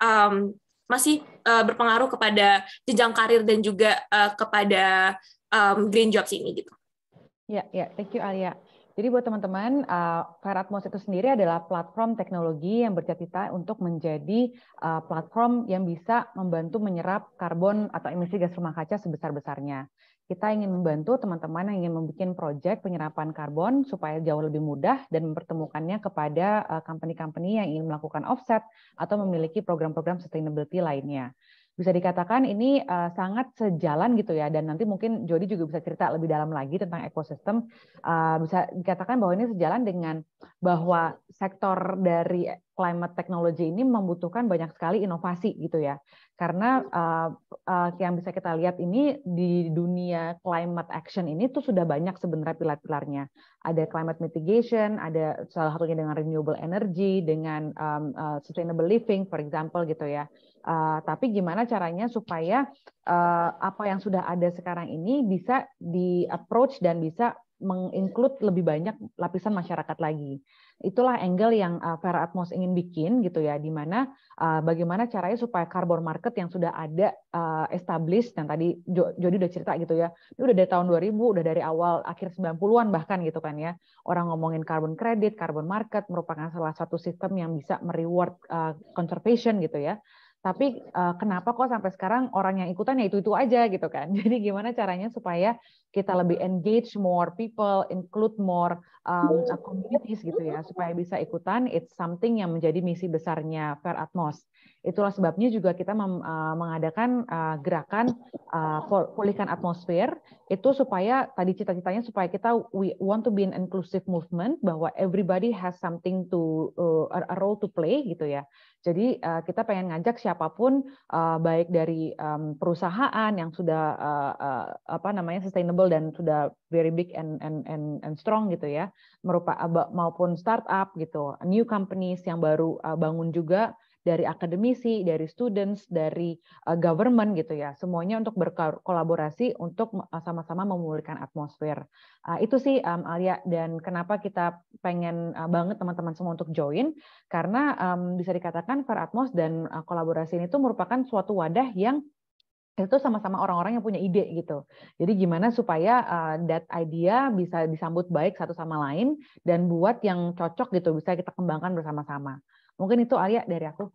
[SPEAKER 1] masih berpengaruh kepada jenjang karir dan juga kepada green jobs ini gitu?
[SPEAKER 3] Ya, thank you Alia. Jadi buat teman-teman, Fair Atmos itu sendiri adalah platform teknologi yang bercita-cita untuk menjadi platform yang bisa membantu menyerap karbon atau emisi gas rumah kaca sebesar-besarnya. Kita ingin membantu teman-teman yang ingin membuat proyek penyerapan karbon supaya jauh lebih mudah dan mempertemukannya kepada company-company yang ingin melakukan offset atau memiliki program-program sustainability lainnya. Bisa dikatakan ini sangat sejalan gitu ya, dan nanti mungkin Jody juga bisa cerita lebih dalam lagi tentang ekosistem. Bisa dikatakan bahwa ini sejalan dengan bahwa sektor dari climate technology ini membutuhkan banyak sekali inovasi gitu ya. Karena yang bisa kita lihat ini di dunia climate action ini tuh sudah banyak sebenarnya pilar-pilarnya. Ada climate mitigation, ada salah satunya dengan renewable energy, dengan sustainable living, for example gitu ya. Tapi gimana caranya supaya apa yang sudah ada sekarang ini bisa di-approach dan bisa menginclude lebih banyak lapisan masyarakat lagi. Itulah angle yang Fair Atmos ingin bikin gitu ya, di mana bagaimana caranya supaya carbon market yang sudah ada established, dan tadi Jody udah cerita gitu ya, ini udah dari tahun 2000, udah dari awal akhir 90-an bahkan gitu kan ya, orang ngomongin carbon credit, carbon market merupakan salah satu sistem yang bisa mereward conservation gitu ya. Tapi kenapa kok sampai sekarang orang yang ikutan ya itu aja gitu kan. Jadi gimana caranya supaya kita lebih engage more people, include more communities gitu ya, supaya bisa ikutan. It's something yang menjadi misi besarnya Fair Atmos. Itulah sebabnya juga kita mengadakan gerakan pulihkan atmosfer, itu supaya tadi cita-citanya supaya kita we want to be an inclusive movement, bahwa everybody has something to a role to play gitu ya. Jadi kita pengen ngajak siapapun, baik dari perusahaan yang sudah sustainable dan sudah very big and strong gitu ya, maupun startup gitu, new companies yang baru bangun juga, dari akademisi, dari students, dari government gitu ya, semuanya untuk berkolaborasi untuk sama-sama memulihkan atmosfer. Itu sih Alia, dan kenapa kita pengen banget teman-teman semua untuk join, karena bisa dikatakan Fair Atmos dan kolaborasi ini itu merupakan suatu wadah yang itu sama-sama orang-orang yang punya ide gitu. Jadi gimana supaya that idea bisa disambut baik satu sama lain dan buat yang cocok gitu bisa kita kembangkan bersama-sama. Mungkin itu Alia dari aku.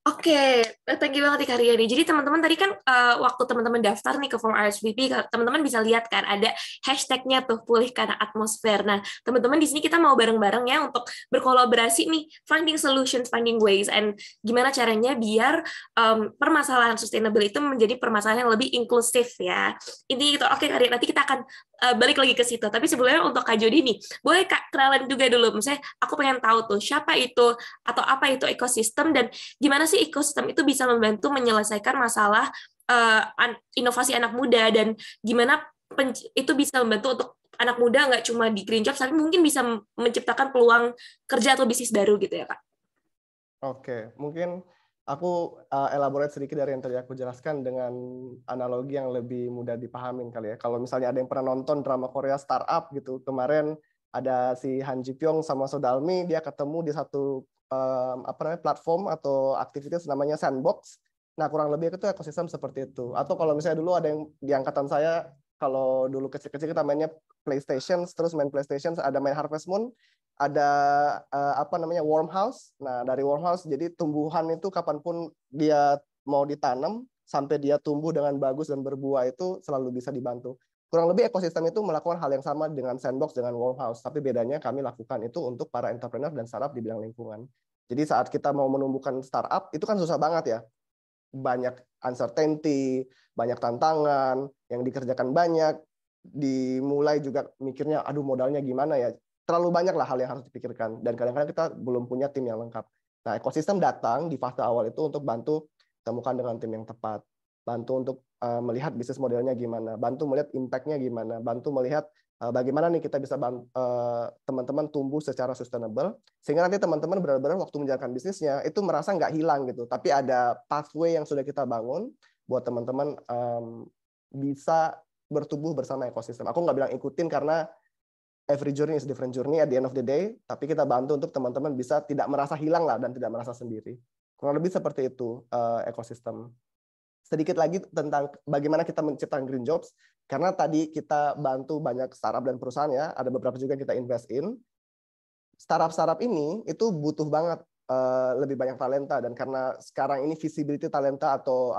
[SPEAKER 1] Oke, thank you banget Kak Riani. Jadi teman-teman tadi kan waktu teman-teman daftar nih ke form RSVP, teman-teman bisa lihat kan ada hashtagnya tuh pulihkan atmosfer. Nah, teman-teman di sini kita mau bareng-bareng ya untuk berkolaborasi nih, finding solutions, finding ways, and gimana caranya biar permasalahan sustainable itu menjadi permasalahan yang lebih inklusif ya. Ini gitu. Oke Kak Riani, nanti kita akan balik lagi ke situ. Tapi sebelumnya untuk Kak Jody nih, boleh Kak kenalan juga dulu. Misalnya aku pengen tahu tuh siapa itu atau apa itu ekosistem dan gimana sih ekosistem itu bisa membantu menyelesaikan masalah inovasi anak muda, dan gimana itu bisa membantu untuk anak muda nggak cuma di green jobs, tapi mungkin bisa menciptakan peluang kerja atau bisnis baru gitu ya Kak.
[SPEAKER 6] Oke, mungkin aku elaborate sedikit dari yang tadi aku jelaskan dengan analogi yang lebih mudah dipahamin kali ya. Kalau misalnya ada yang pernah nonton drama Korea Startup gitu, kemarin ada si Han Ji Pyong sama Sodalmi, dia ketemu di satu platform atau aktivitas namanya Sandbox. Nah, kurang lebih itu ekosistem seperti itu. Atau kalau misalnya dulu ada yang di angkatan saya, kalau dulu kecil-kecil kita mainnya PlayStation, terus main PlayStation, ada main Harvest Moon, ada Wormhouse. Nah, dari Wormhouse jadi tumbuhan itu kapanpun dia mau ditanam sampai dia tumbuh dengan bagus dan berbuah itu selalu bisa dibantu. Kurang lebih ekosistem itu melakukan hal yang sama dengan Sandbox, dengan Wormhouse, tapi bedanya kami lakukan itu untuk para entrepreneur dan startup di bidang lingkungan. Jadi saat kita mau menumbuhkan startup, itu kan susah banget ya. Banyak uncertainty, banyak tantangan, yang dikerjakan banyak, dimulai juga mikirnya, aduh modalnya gimana ya. Terlalu banyak lah hal yang harus dipikirkan, dan kadang-kadang kita belum punya tim yang lengkap. Nah, ekosistem datang di fase awal itu untuk bantu temukan dengan tim yang tepat, bantu untuk melihat bisnis modelnya gimana, bantu melihat impact-nya gimana, bantu melihat bagaimana nih kita bisa teman-teman tumbuh secara sustainable, sehingga nanti teman-teman benar-benar waktu menjalankan bisnisnya itu merasa nggak hilang gitu, tapi ada pathway yang sudah kita bangun buat teman-teman bisa bertumbuh bersama ekosistem. Aku nggak bilang ikutin karena every journey is different journey at the end of the day, tapi kita bantu untuk teman-teman bisa tidak merasa hilang lah dan tidak merasa sendiri. Kurang lebih seperti itu ekosistem. Sedikit lagi tentang bagaimana kita menciptakan green jobs, karena tadi kita bantu banyak startup dan perusahaan ya, ada beberapa juga kita invest in. Startup ini itu butuh banget lebih banyak talenta, dan karena sekarang ini visibility talenta atau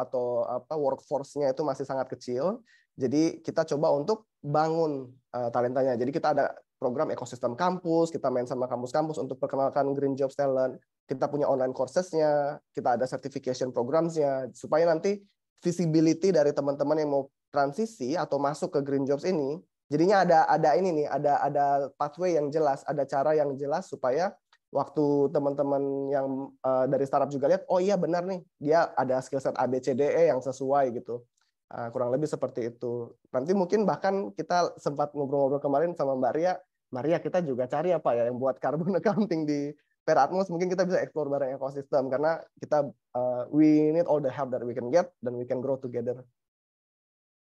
[SPEAKER 6] workforce-nya itu masih sangat kecil, Jadi kita coba untuk bangun talentanya. Jadi kita ada program ekosistem kampus, kita main sama kampus-kampus untuk perkenalkan Green Jobs Talent. Kita punya online courses-nya, kita ada certification programs-nya, supaya nanti visibility dari teman-teman yang mau transisi atau masuk ke Green Jobs ini, jadinya ada ini nih, ada pathway yang jelas, ada cara yang jelas supaya waktu teman-teman yang dari startup juga lihat, oh iya benar nih, dia ada skill set ABCDE yang sesuai gitu. Kurang lebih seperti itu. Nanti mungkin bahkan kita sempat ngobrol-ngobrol kemarin sama Mbak Ria, kita juga cari apa ya yang buat carbon accounting di Per-Atmos, mungkin kita bisa explore bareng ekosistem karena kita we need all the help that we can get dan we can grow together.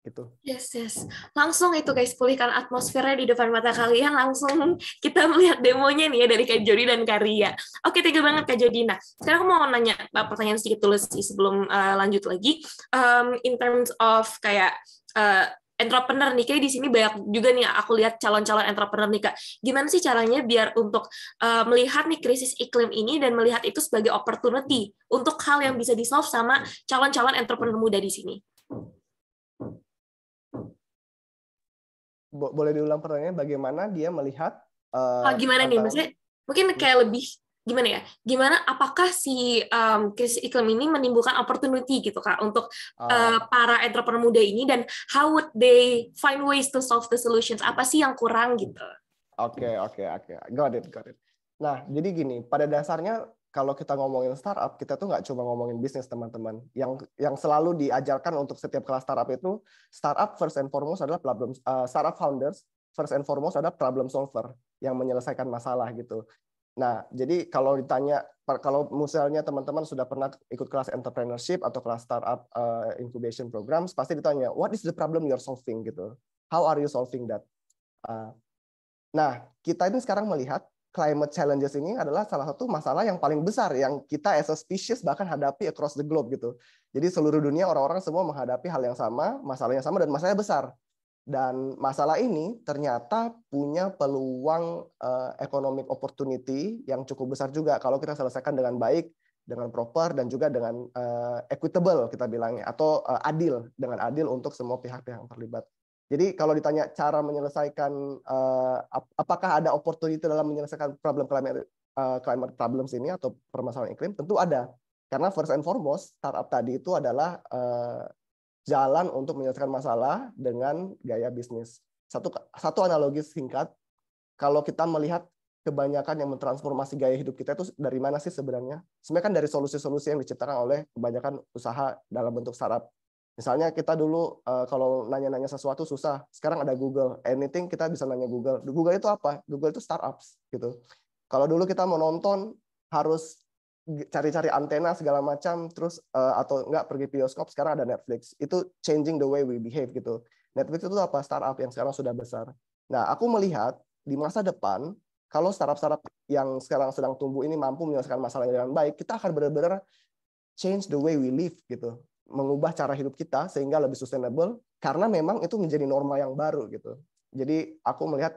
[SPEAKER 6] Gitu.
[SPEAKER 1] Yes. Langsung itu guys, pulihkan atmosfernya di depan mata kalian, langsung kita melihat demonya nih ya dari Kak Jody dan Kak Ria. Oke, tega banget Kak Jody. Nah, sekarang aku mau nanya pertanyaan sedikit dulu sih sebelum lanjut lagi. In terms of kayak entrepreneur nih, kayak di sini banyak juga nih aku lihat calon-calon entrepreneur nih Kak. Gimana sih caranya biar untuk melihat nih krisis iklim ini dan melihat itu sebagai opportunity untuk hal yang bisa di-solve sama calon-calon entrepreneur muda di sini?
[SPEAKER 6] Boleh diulang pertanyaannya, bagaimana dia melihat
[SPEAKER 1] gimana nih maksudnya mungkin kayak lebih gimana ya, gimana apakah si krisis iklim ini menimbulkan opportunity gitu Kak untuk para entrepreneur muda ini, dan how would they find ways to solve the solutions, apa sih yang kurang gitu?
[SPEAKER 6] Oke. Got it. Nah, jadi gini, pada dasarnya kalau kita ngomongin startup, kita tuh nggak cuma ngomongin bisnis, teman-teman. Yang selalu diajarkan untuk setiap kelas startup itu, startup first and foremost adalah startup founders first and foremost adalah problem solver yang menyelesaikan masalah gitu. Nah, jadi kalau ditanya, kalau misalnya teman-teman sudah pernah ikut kelas entrepreneurship atau kelas startup incubation programs, pasti ditanya, what is the problem you're solving gitu? How are you solving that? Nah, kita ini sekarang melihat climate challenges ini adalah salah satu masalah yang paling besar yang kita as a species bahkan hadapi across the globe gitu. Jadi seluruh dunia orang-orang semua menghadapi hal yang sama, masalah yang sama, dan masalahnya besar. Dan masalah ini ternyata punya peluang economic opportunity yang cukup besar juga kalau kita selesaikan dengan baik, dengan proper, dan juga dengan equitable kita bilangnya, atau adil, dengan adil untuk semua pihak-pihak yang terlibat. Jadi kalau ditanya cara menyelesaikan, apakah ada opportunity dalam menyelesaikan climate problems ini atau permasalahan iklim, tentu ada. Karena first and foremost, startup tadi itu adalah jalan untuk menyelesaikan masalah dengan gaya bisnis. Satu analogi singkat, kalau kita melihat kebanyakan yang mentransformasi gaya hidup kita itu dari mana sih sebenarnya? Sebenarnya kan dari solusi-solusi yang diciptakan oleh kebanyakan usaha dalam bentuk startup. Misalnya kita dulu kalau nanya-nanya sesuatu susah, sekarang ada Google. Anything kita bisa nanya Google. Google itu apa? Google itu startups gitu. Kalau dulu kita mau nonton harus cari-cari antena segala macam, terus atau enggak pergi bioskop, sekarang ada Netflix. Itu changing the way we behave gitu. Netflix itu apa? Startup yang sekarang sudah besar. Nah, aku melihat di masa depan kalau startup-startup yang sekarang sedang tumbuh ini mampu menyelesaikan masalahnya dengan baik, kita akan benar-benar change the way we live gitu. Mengubah cara hidup kita sehingga lebih sustainable, karena memang itu menjadi norma yang baru gitu. Jadi aku melihat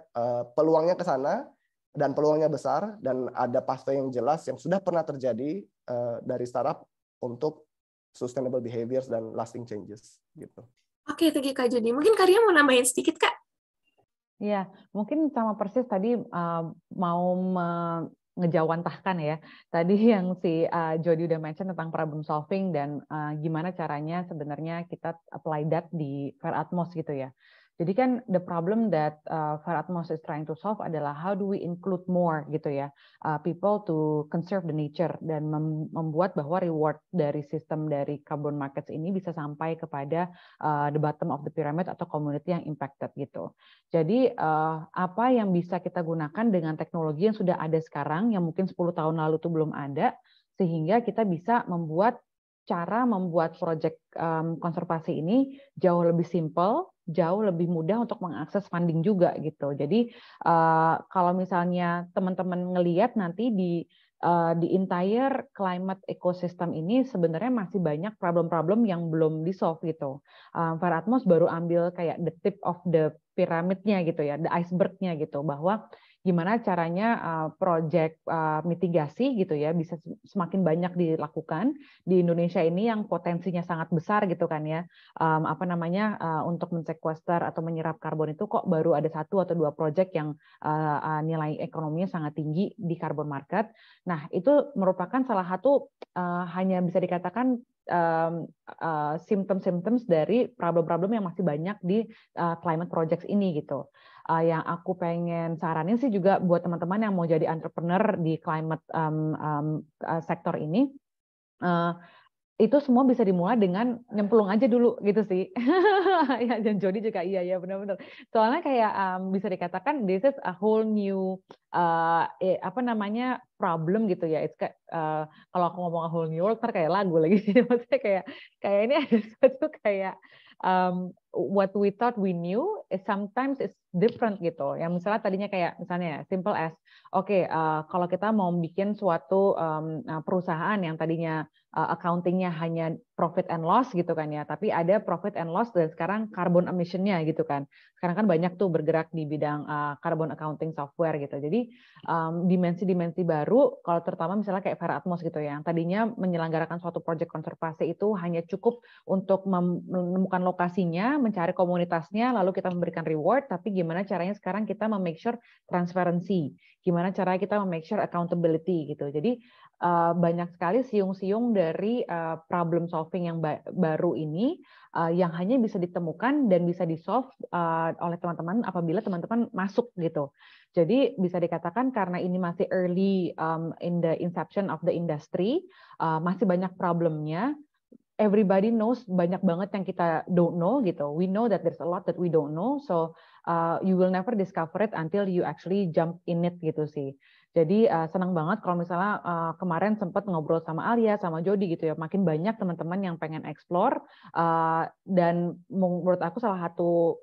[SPEAKER 6] peluangnya ke sana, dan peluangnya besar, dan ada pathway yang jelas yang sudah pernah terjadi dari startup untuk sustainable behaviors dan lasting changes gitu.
[SPEAKER 1] Oke, thank you Kak Jody. Mungkin Kak Ria mau nambahin sedikit Kak?
[SPEAKER 3] Iya, mungkin sama persis tadi mau ngejawantahkan ya. Tadi yang si Jody udah mention tentang problem solving dan gimana caranya sebenarnya kita apply that di Per-Atmos gitu ya. Jadi kan the problem that Per-Atmos is trying to solve adalah how do we include more gitu ya, people to conserve the nature, dan membuat bahwa reward dari sistem dari carbon markets ini bisa sampai kepada the bottom of the pyramid atau community yang impacted gitu. Jadi apa yang bisa kita gunakan dengan teknologi yang sudah ada sekarang yang mungkin 10 tahun lalu itu belum ada, sehingga kita bisa membuat proyek konservasi ini jauh lebih simple, jauh lebih mudah untuk mengakses funding juga gitu. Jadi kalau misalnya teman-teman ngelihat nanti di entire climate ecosystem ini sebenarnya masih banyak problem-problem yang belum di-solve gitu. Per-Atmos baru ambil kayak the tip of the pyramid-nya gitu ya, the iceberg-nya gitu, bahwa gimana caranya project mitigasi gitu ya bisa semakin banyak dilakukan di Indonesia ini yang potensinya sangat besar gitu kan ya, untuk mensequester atau menyerap karbon itu kok baru ada 1 atau 2 project yang nilai ekonominya sangat tinggi di carbon market. Nah, itu merupakan salah satu hanya bisa dikatakan symptoms dari problem-problem yang masih banyak di climate projects ini gitu. Yang aku pengen saranin sih juga buat teman-teman yang mau jadi entrepreneur di climate sektor ini, itu semua bisa dimulai dengan nyemplung aja dulu gitu sih. Ya, dan Jody juga iya benar-benar. Soalnya kayak bisa dikatakan this is a whole new problem gitu ya. It's kalau aku ngomong a whole new world kayak lagu lagi sih. Maksudnya kayak ini ada suatu kayak what we thought we knew is sometimes it's different gitu. Yang misalnya tadinya kayak misalnya simple as kalau kita mau bikin suatu perusahaan yang tadinya accounting-nya hanya profit and loss gitu kan ya, tapi ada profit and loss dan sekarang carbon emission-nya gitu kan. Sekarang kan banyak tuh bergerak di bidang carbon accounting software gitu. Jadi dimensi-dimensi baru, kalau terutama misalnya kayak Vera Atmos gitu ya, yang tadinya menyelenggarakan suatu proyek konservasi itu hanya cukup untuk menemukan lokasinya, mencari komunitasnya, lalu kita memberikan reward, tapi gimana caranya sekarang kita make sure transparency, gimana caranya kita make sure accountability gitu. Jadi banyak sekali siung-siung dari problem solving yang baru ini yang hanya bisa ditemukan dan bisa di-solve oleh teman-teman apabila teman-teman masuk gitu. Jadi bisa dikatakan karena ini masih early in the inception of the industry, masih banyak problemnya. Everybody knows banyak banget yang kita don't know gitu. We know that there's a lot that we don't know, so you will never discover it until you actually jump in it gitu sih. Jadi senang banget kalau misalnya kemarin sempat ngobrol sama Alia, sama Jody gitu ya, makin banyak teman-teman yang pengen explore dan menurut aku salah satu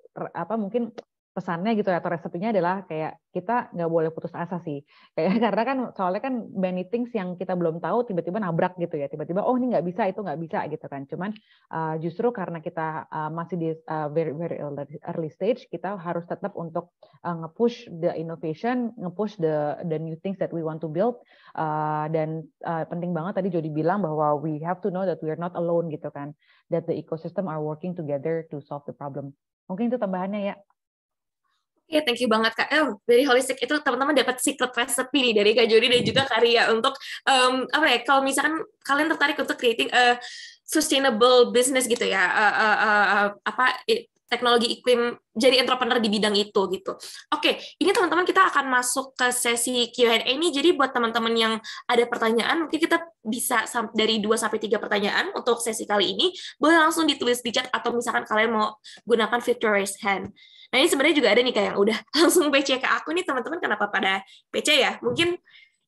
[SPEAKER 3] mungkin pesannya gitu ya, atau resepnya adalah kayak kita nggak boleh putus asa sih. Kayak karena kan soalnya kan many things yang kita belum tahu tiba-tiba nabrak gitu ya. Tiba-tiba oh ini nggak bisa, itu nggak bisa gitu kan. Cuman justru karena kita masih di very very early stage, kita harus tetap untuk nge-push the innovation, nge-push the new things that we want to build. Dan penting banget tadi Jody bilang bahwa we have to know that we are not alone gitu kan. That the ecosystem are working together to solve the problem. Mungkin itu tambahannya ya.
[SPEAKER 1] Oke, thank you banget Kak. Dari holistic itu teman-teman dapat secret recipe nih dari Kak Jody dan juga Kak Ria untuk kalau misalkan kalian tertarik untuk creating a sustainable business gitu ya, teknologi iklim, jadi entrepreneur di bidang itu gitu. Oke, ini teman-teman kita akan masuk ke sesi Q&A ini. Jadi buat teman-teman yang ada pertanyaan, mungkin kita bisa dari 2-3 pertanyaan untuk sesi kali ini. Boleh langsung ditulis di chat atau misalkan kalian mau gunakan fitur raise hand. Nah ini sebenarnya juga ada nih Kak yang udah langsung PC ke aku nih, teman-teman kenapa pada PC ya? Mungkin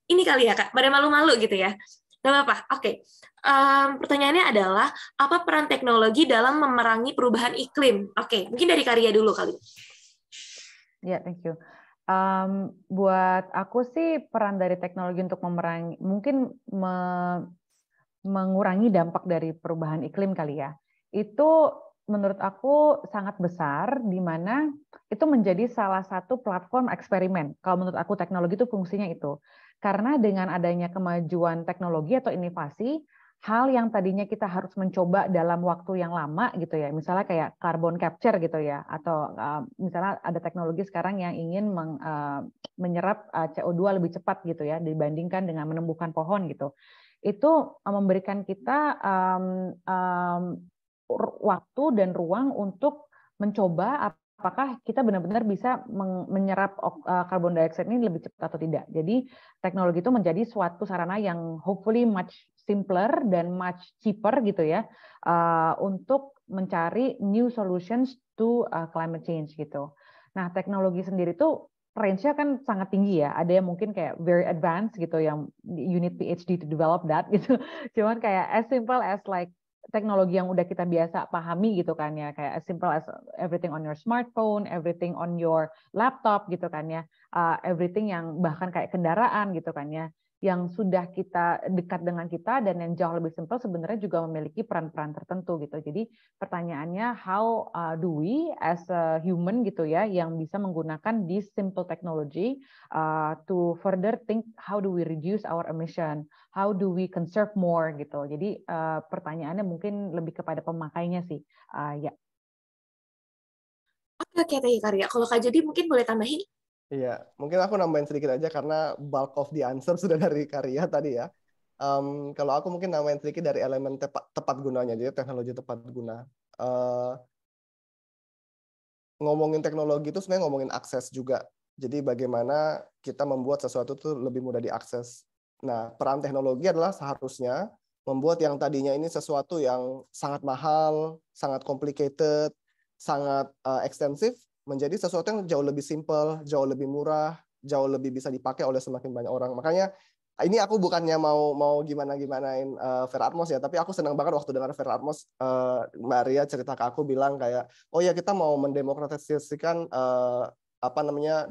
[SPEAKER 1] ini kali ya Kak, pada malu-malu gitu ya. Gak apa-apa, oke. Pertanyaannya adalah, apa peran teknologi dalam memerangi perubahan iklim? Oke, mungkin dari Karya dulu kali.
[SPEAKER 3] Ya, thank you. Buat aku sih peran dari teknologi untuk memerangi, mungkin mengurangi dampak dari perubahan iklim kali ya. Itu menurut aku sangat besar, di mana itu menjadi salah satu platform eksperimen. Kalau menurut aku teknologi itu fungsinya itu. Karena dengan adanya kemajuan teknologi atau inovasi, hal yang tadinya kita harus mencoba dalam waktu yang lama gitu ya, misalnya kayak carbon capture gitu ya, atau misalnya ada teknologi sekarang yang ingin menyerap CO2 lebih cepat gitu ya, dibandingkan dengan menumbuhkan pohon gitu. Itu memberikan kita waktu dan ruang untuk mencoba apakah kita benar-benar bisa menyerap karbon dioksida ini lebih cepat atau tidak. Jadi teknologi itu menjadi suatu sarana yang hopefully much simpler dan much cheaper gitu ya, untuk mencari new solutions to climate change gitu. Nah teknologi sendiri itu range-nya kan sangat tinggi ya. Ada yang mungkin kayak very advanced gitu, yang you need PhD to develop that gitu. Cuman kayak as simple as like teknologi yang udah kita biasa pahami gitu kan ya, kayak as simple as everything on your smartphone, everything on your laptop gitu kan ya, everything yang bahkan kayak kendaraan gitu kan ya. yang sudah kita dekat dengan kita dan yang jauh lebih simpel sebenarnya juga memiliki peran-peran tertentu gitu. Jadi pertanyaannya how do we as a human gitu ya yang bisa menggunakan this simple technology to further think how do we reduce our emission, how do we conserve more gitu. Jadi pertanyaannya mungkin lebih kepada pemakainya sih. Ya.
[SPEAKER 1] Oke, thank you Karya. Kalau Kak Jody mungkin boleh tambahin?
[SPEAKER 6] Iya, mungkin aku nambahin sedikit aja karena bulk of the answer sudah dari Karya tadi ya. Kalau aku mungkin nambahin sedikit dari elemen tepat gunanya, jadi teknologi tepat guna. Ngomongin teknologi itu sebenarnya ngomongin akses juga. Jadi bagaimana kita membuat sesuatu itu lebih mudah diakses. Nah, peran teknologi adalah seharusnya membuat yang tadinya ini sesuatu yang sangat mahal, sangat complicated, sangat ekstensif, menjadi sesuatu yang jauh lebih simple, jauh lebih murah, jauh lebih bisa dipakai oleh semakin banyak orang. Makanya ini aku bukannya mau gimanain Fer Atmos ya, tapi aku senang banget waktu dengar Fer Atmos, Maria cerita ke aku bilang kayak, oh ya kita mau mendemokratisasikan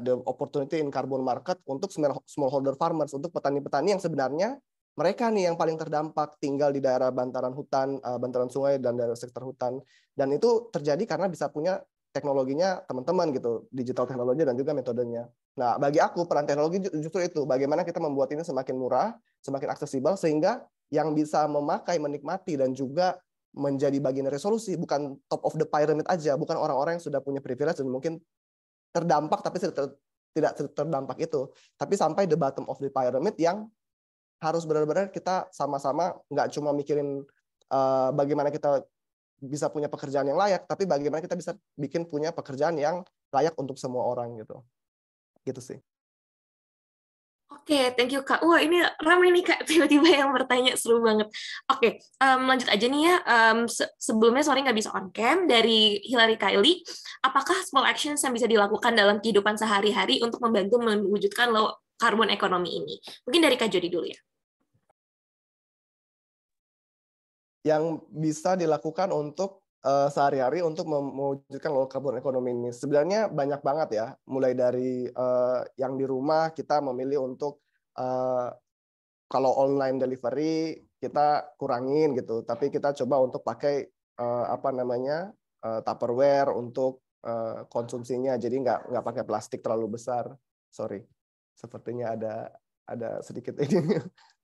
[SPEAKER 6] the opportunity in carbon market untuk smallholder farmers, untuk petani-petani yang sebenarnya mereka nih yang paling terdampak, tinggal di daerah bantaran hutan, bantaran sungai dan daerah sektor hutan. Dan itu terjadi karena bisa punya teknologinya teman-teman gitu, digital teknologi dan juga metodenya. Nah, bagi aku peran teknologi justru itu, bagaimana kita membuat ini semakin murah, semakin aksesibel, sehingga yang bisa memakai, menikmati, dan juga menjadi bagian dari solusi, bukan top of the pyramid aja, bukan orang-orang yang sudah punya privilege dan mungkin terdampak tapi tidak terdampak itu, tapi sampai the bottom of the pyramid yang harus benar-benar kita sama-sama nggak cuma mikirin bagaimana kita bisa punya pekerjaan yang layak, tapi bagaimana kita bisa bikin punya pekerjaan yang layak untuk semua orang gitu. Gitu sih.
[SPEAKER 1] Oke, thank you Kak. Wah, ini ramai nih Kak, tiba-tiba yang bertanya, seru banget. Oke, lanjut aja nih ya. Sebelumnya, sorry nggak bisa on cam, dari Hillary Kylie, apakah small actions yang bisa dilakukan dalam kehidupan sehari-hari untuk membantu mewujudkan low carbon economy ini? Mungkin dari Kak Jody dulu ya.
[SPEAKER 6] Yang bisa dilakukan untuk sehari-hari untuk mewujudkan low carbon economy ini sebenarnya banyak banget ya, mulai dari yang di rumah kita memilih untuk kalau online delivery kita kurangin gitu, tapi kita coba untuk pakai Tupperware untuk konsumsinya, jadi nggak pakai plastik terlalu besar. Sorry, sepertinya ada sedikit ini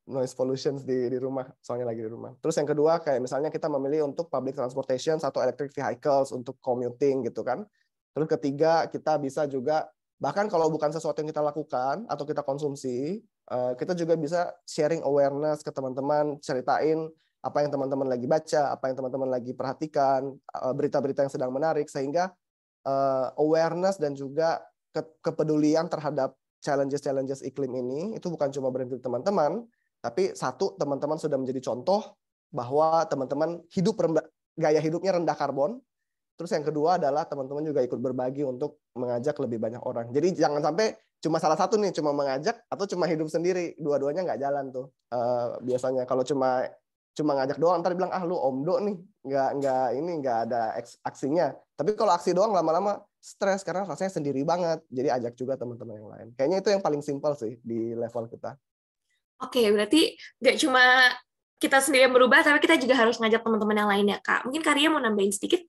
[SPEAKER 6] noise pollution di rumah, soalnya lagi di rumah. Terus yang kedua kayak misalnya kita memilih untuk public transportation atau electric vehicles untuk commuting gitu kan. Terus ketiga kita bisa juga, bahkan kalau bukan sesuatu yang kita lakukan atau kita konsumsi, kita juga bisa sharing awareness ke teman-teman, ceritain apa yang teman-teman lagi baca, apa yang teman-teman lagi perhatikan, berita-berita yang sedang menarik, sehingga awareness dan juga kepedulian terhadap challenges iklim ini itu bukan cuma berhenti teman-teman, tapi satu, teman-teman sudah menjadi contoh bahwa teman-teman gaya hidupnya rendah karbon. Terus yang kedua adalah teman-teman juga ikut berbagi untuk mengajak lebih banyak orang. Jadi jangan sampai cuma salah satu nih, cuma mengajak atau cuma hidup sendiri. Dua-duanya nggak jalan tuh. Biasanya kalau cuma ngajak doang, ntar bilang lu omdo nih, nggak ada aksinya. Tapi kalau aksi doang lama-lama stres karena rasanya sendiri banget. Jadi ajak juga teman-teman yang lain. Kayaknya itu yang paling simpel sih di level kita.
[SPEAKER 1] Oke, berarti nggak cuma kita sendiri yang berubah, tapi kita juga harus ngajak teman-teman yang lain ya, Kak. Mungkin Karya mau nambahin sedikit?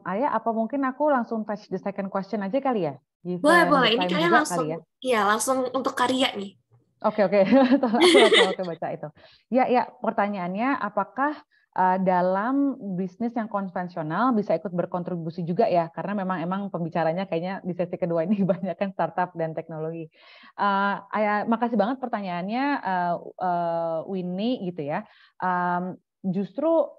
[SPEAKER 3] Ayah, apa mungkin aku langsung touch the second question aja kali ya?
[SPEAKER 1] Boleh. Ini kayaknya langsung, ya langsung untuk Karya nih.
[SPEAKER 3] Oke. Aku baca itu. Ya, pertanyaannya, apakah dalam bisnis yang konvensional bisa ikut berkontribusi juga ya, karena emang pembicaranya kayaknya di sesi kedua ini banyak kan startup dan teknologi. Makasih banget pertanyaannya, Winnie gitu ya. Justru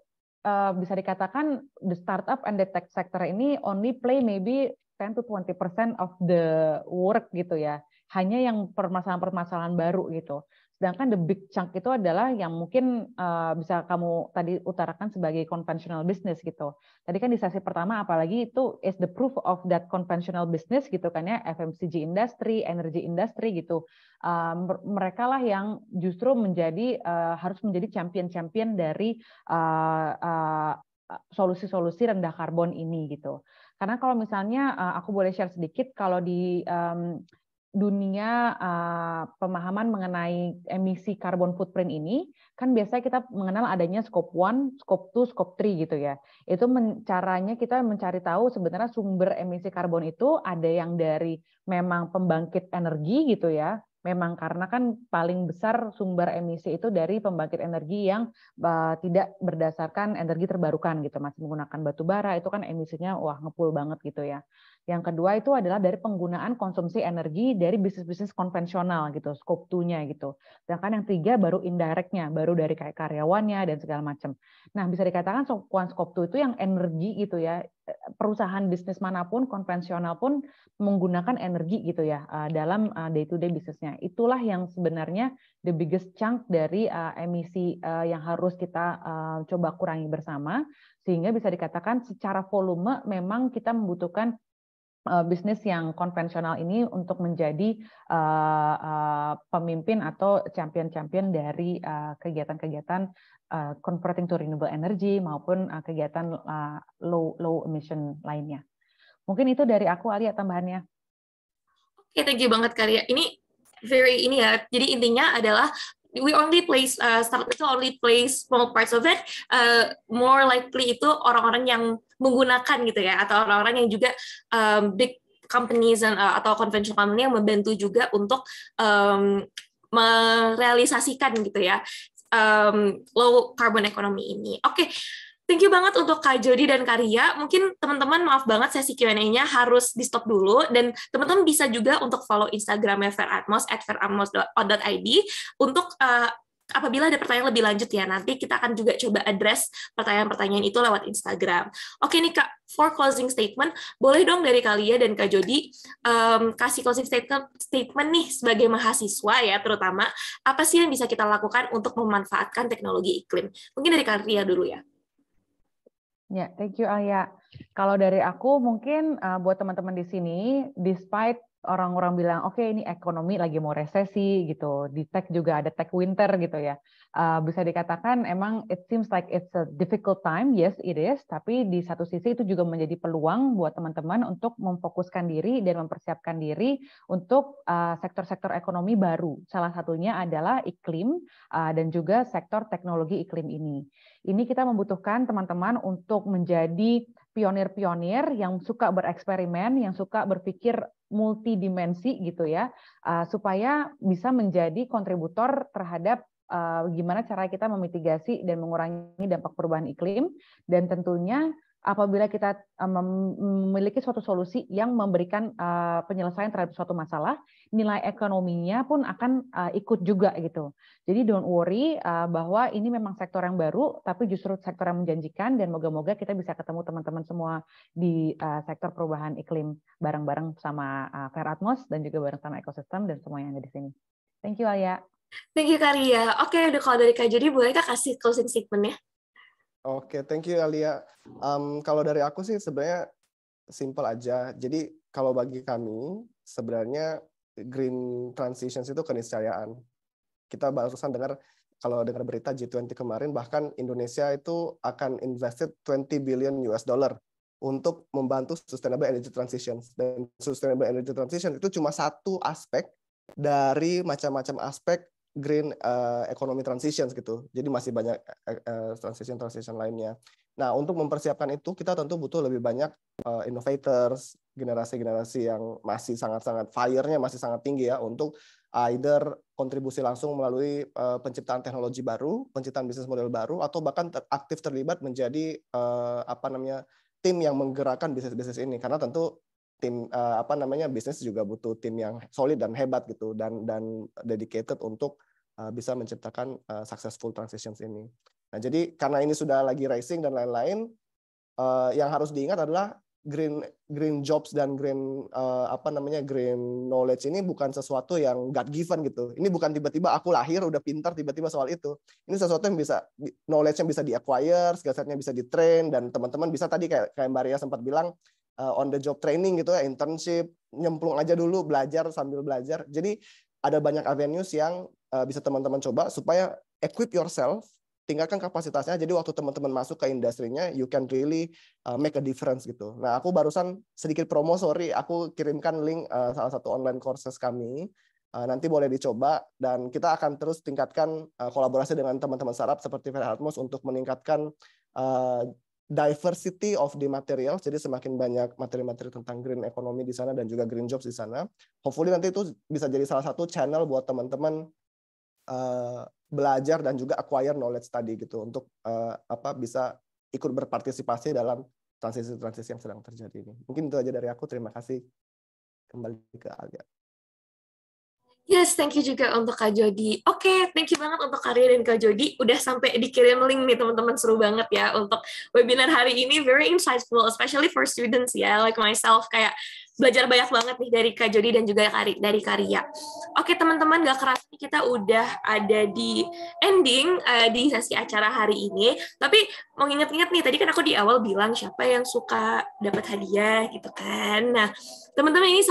[SPEAKER 3] bisa dikatakan the startup and the tech sector ini only play maybe 10-20% of the work gitu ya. Hanya yang permasalahan-permasalahan baru gitu. Sedangkan the big chunk itu adalah yang mungkin bisa kamu tadi utarakan sebagai conventional business gitu. Tadi kan di sesi pertama apalagi itu is the proof of that conventional business gitu kan ya, FMCG industry, energy industry gitu. Mereka lah yang justru harus menjadi champion dari solusi-solusi rendah karbon ini gitu. Karena kalau misalnya aku boleh share sedikit, kalau di dunia pemahaman mengenai emisi carbon footprint ini, kan biasanya kita mengenal adanya scope 1, scope 2, scope 3 gitu ya. Itu caranya kita mencari tahu sebenarnya sumber emisi karbon itu ada yang dari memang pembangkit energi gitu ya. Memang karena kan paling besar sumber emisi itu dari pembangkit energi yang tidak berdasarkan energi terbarukan gitu, masih menggunakan batu bara, itu kan emisinya wah ngepul banget gitu ya. Yang kedua itu adalah dari penggunaan konsumsi energi dari bisnis-bisnis konvensional gitu, scope 2-nya gitu. Sedangkan yang tiga baru indirect-nya, baru dari kayak karyawannya dan segala macam. Nah, bisa dikatakan scope 1, scope 2 itu yang energi gitu ya. Perusahaan bisnis manapun, konvensional pun menggunakan energi gitu ya dalam day-to-day bisnisnya. Itulah yang sebenarnya the biggest chunk dari emisi yang harus kita coba kurangi bersama, sehingga bisa dikatakan secara volume memang kita membutuhkan bisnis yang konvensional ini untuk menjadi pemimpin atau champion-champion dari kegiatan-kegiatan converting to renewable energy maupun kegiatan low emission lainnya. Mungkin itu dari aku, Alia, tambahannya.
[SPEAKER 1] Oke, thank you banget Karya. Ini ini ya. Jadi intinya adalah we only place startup itu only place small parts of it. More likely itu orang-orang yang menggunakan gitu ya, atau orang-orang yang juga big companies atau conventional company yang membantu juga untuk merealisasikan gitu ya low carbon economy ini. Oke. Thank you banget untuk Kak Jody dan Karya. Mungkin teman-teman maaf banget sesi Q&A-nya harus di-stop dulu, dan teman-teman bisa juga untuk follow Instagram-nya Fairatmos @fairatmos.id untuk apabila ada pertanyaan lebih lanjut ya, nanti kita akan juga coba address pertanyaan-pertanyaan itu lewat Instagram. Oke nih Kak, for closing statement, boleh dong dari Karya dan Kak Jody kasih closing statement nih sebagai mahasiswa ya terutama, apa sih yang bisa kita lakukan untuk memanfaatkan teknologi iklim? Mungkin dari Karya dulu ya.
[SPEAKER 3] Ya, thank you Alia. Kalau dari aku mungkin buat teman-teman di sini, despite orang-orang bilang oke, ini ekonomi lagi mau resesi gitu, di tech juga ada tech winter gitu ya. Bisa dikatakan emang it seems like it's a difficult time, yes it is, tapi di satu sisi itu juga menjadi peluang buat teman-teman untuk memfokuskan diri dan mempersiapkan diri untuk sektor-sektor ekonomi baru. Salah satunya adalah iklim dan juga sektor teknologi iklim ini. Ini kita membutuhkan teman-teman untuk menjadi pionir-pionir yang suka bereksperimen, yang suka berpikir multidimensi gitu ya, supaya bisa menjadi kontributor terhadap gimana cara kita memitigasi dan mengurangi dampak perubahan iklim, dan tentunya apabila kita memiliki suatu solusi yang memberikan penyelesaian terhadap suatu masalah, nilai ekonominya pun akan ikut juga gitu. Jadi don't worry bahwa ini memang sektor yang baru, tapi justru sektor yang menjanjikan, dan moga-moga kita bisa ketemu teman-teman semua di sektor perubahan iklim bareng-bareng sama Fairatmos dan juga bareng sama ekosistem dan semua yang ada di sini. Thank you Alia.
[SPEAKER 1] Thank you Karya. Oke, udah kalau dari Kak Jody boleh Kak kasih closing statement-nya?
[SPEAKER 6] Oke, thank you Alia. Kalau dari aku sih sebenarnya simple aja. Jadi kalau bagi kami sebenarnya green transitions itu keniscayaan. Kita barusan kalau dengar berita G20 kemarin, bahkan Indonesia itu akan invested 20 billion US dollar untuk membantu sustainable energy transition. Dan sustainable energy transition itu cuma satu aspek dari macam-macam aspek green economy transitions gitu. Jadi masih banyak transition lainnya. Nah, untuk mempersiapkan itu kita tentu butuh lebih banyak innovators, generasi-generasi yang masih sangat-sangat fire-nya masih sangat tinggi ya, untuk either kontribusi langsung melalui penciptaan teknologi baru, penciptaan bisnis model baru, atau bahkan aktif terlibat menjadi tim yang menggerakkan bisnis-bisnis ini. Karena tentu tim bisnis juga butuh tim yang solid dan hebat gitu, dan dedicated untuk bisa menciptakan successful transitions ini. Nah, jadi karena ini sudah lagi racing dan lain-lain, yang harus diingat adalah green jobs dan green knowledge ini bukan sesuatu yang God given gitu. Ini bukan tiba-tiba aku lahir udah pintar tiba-tiba soal itu. Ini sesuatu yang bisa knowledge yang bisa di-acquire, skill set-nya bisa di-train, dan teman-teman bisa tadi kayak Mbak Ria sempat bilang on the job training gitu ya, internship, nyemplung aja dulu, belajar sambil belajar. Jadi ada banyak avenues yang bisa teman-teman coba supaya equip yourself, tingkatkan kapasitasnya. Jadi waktu teman-teman masuk ke industrinya, you can really make a difference gitu. Nah, aku barusan sedikit promo, sorry, aku kirimkan link salah satu online courses kami. Nanti boleh dicoba, dan kita akan terus tingkatkan kolaborasi dengan teman-teman startup seperti Fair Atmos untuk meningkatkan diversity of the materials. Jadi semakin banyak materi-materi tentang green economy di sana dan juga green jobs di sana. Hopefully nanti itu bisa jadi salah satu channel buat teman-teman belajar dan juga acquire knowledge tadi gitu untuk bisa ikut berpartisipasi dalam transisi-transisi yang sedang terjadi ini. Mungkin itu aja dari aku. Terima kasih. Kembali ke Alia.
[SPEAKER 1] Yes, thank you juga untuk Kak Jody. Oke, thank you banget untuk Karya dan Kak Jody. Udah sampai dikirim link nih teman-teman, seru banget ya untuk webinar hari ini. Very insightful, especially for students ya, like myself. Kayak belajar banyak banget nih dari Kak Jody dan juga dari Karya. Oke teman-teman, gak kerasa kita udah ada di ending di sesi acara hari ini. Tapi mau inget-inget nih, tadi kan aku di awal bilang siapa yang suka dapat hadiah gitu kan. Nah, teman-teman ini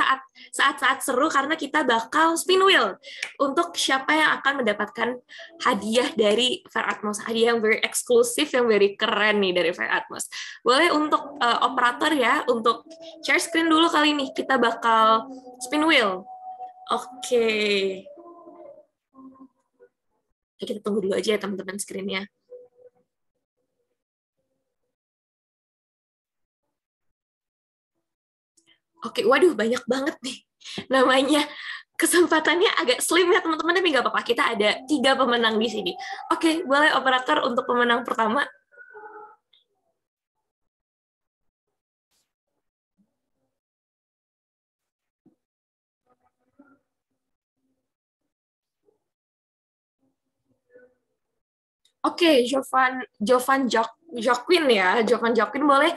[SPEAKER 1] saat-saat seru karena kita bakal spin wheel untuk siapa yang akan mendapatkan hadiah dari Fair Atmos. Hadiah yang very eksklusif, yang very keren nih dari Fair Atmos. Boleh untuk operator ya, untuk share screen dulu kali ini. Kita bakal spin wheel. Oke. Kita tunggu dulu aja ya teman-teman screen-nya. Oke, waduh banyak banget nih namanya. Kesempatannya agak slim ya teman-teman, tapi nggak apa-apa. Kita ada 3 pemenang di sini. Oke, boleh operator untuk pemenang pertama. Oke, Jovan Joaquin ya. Jovan Joaquin boleh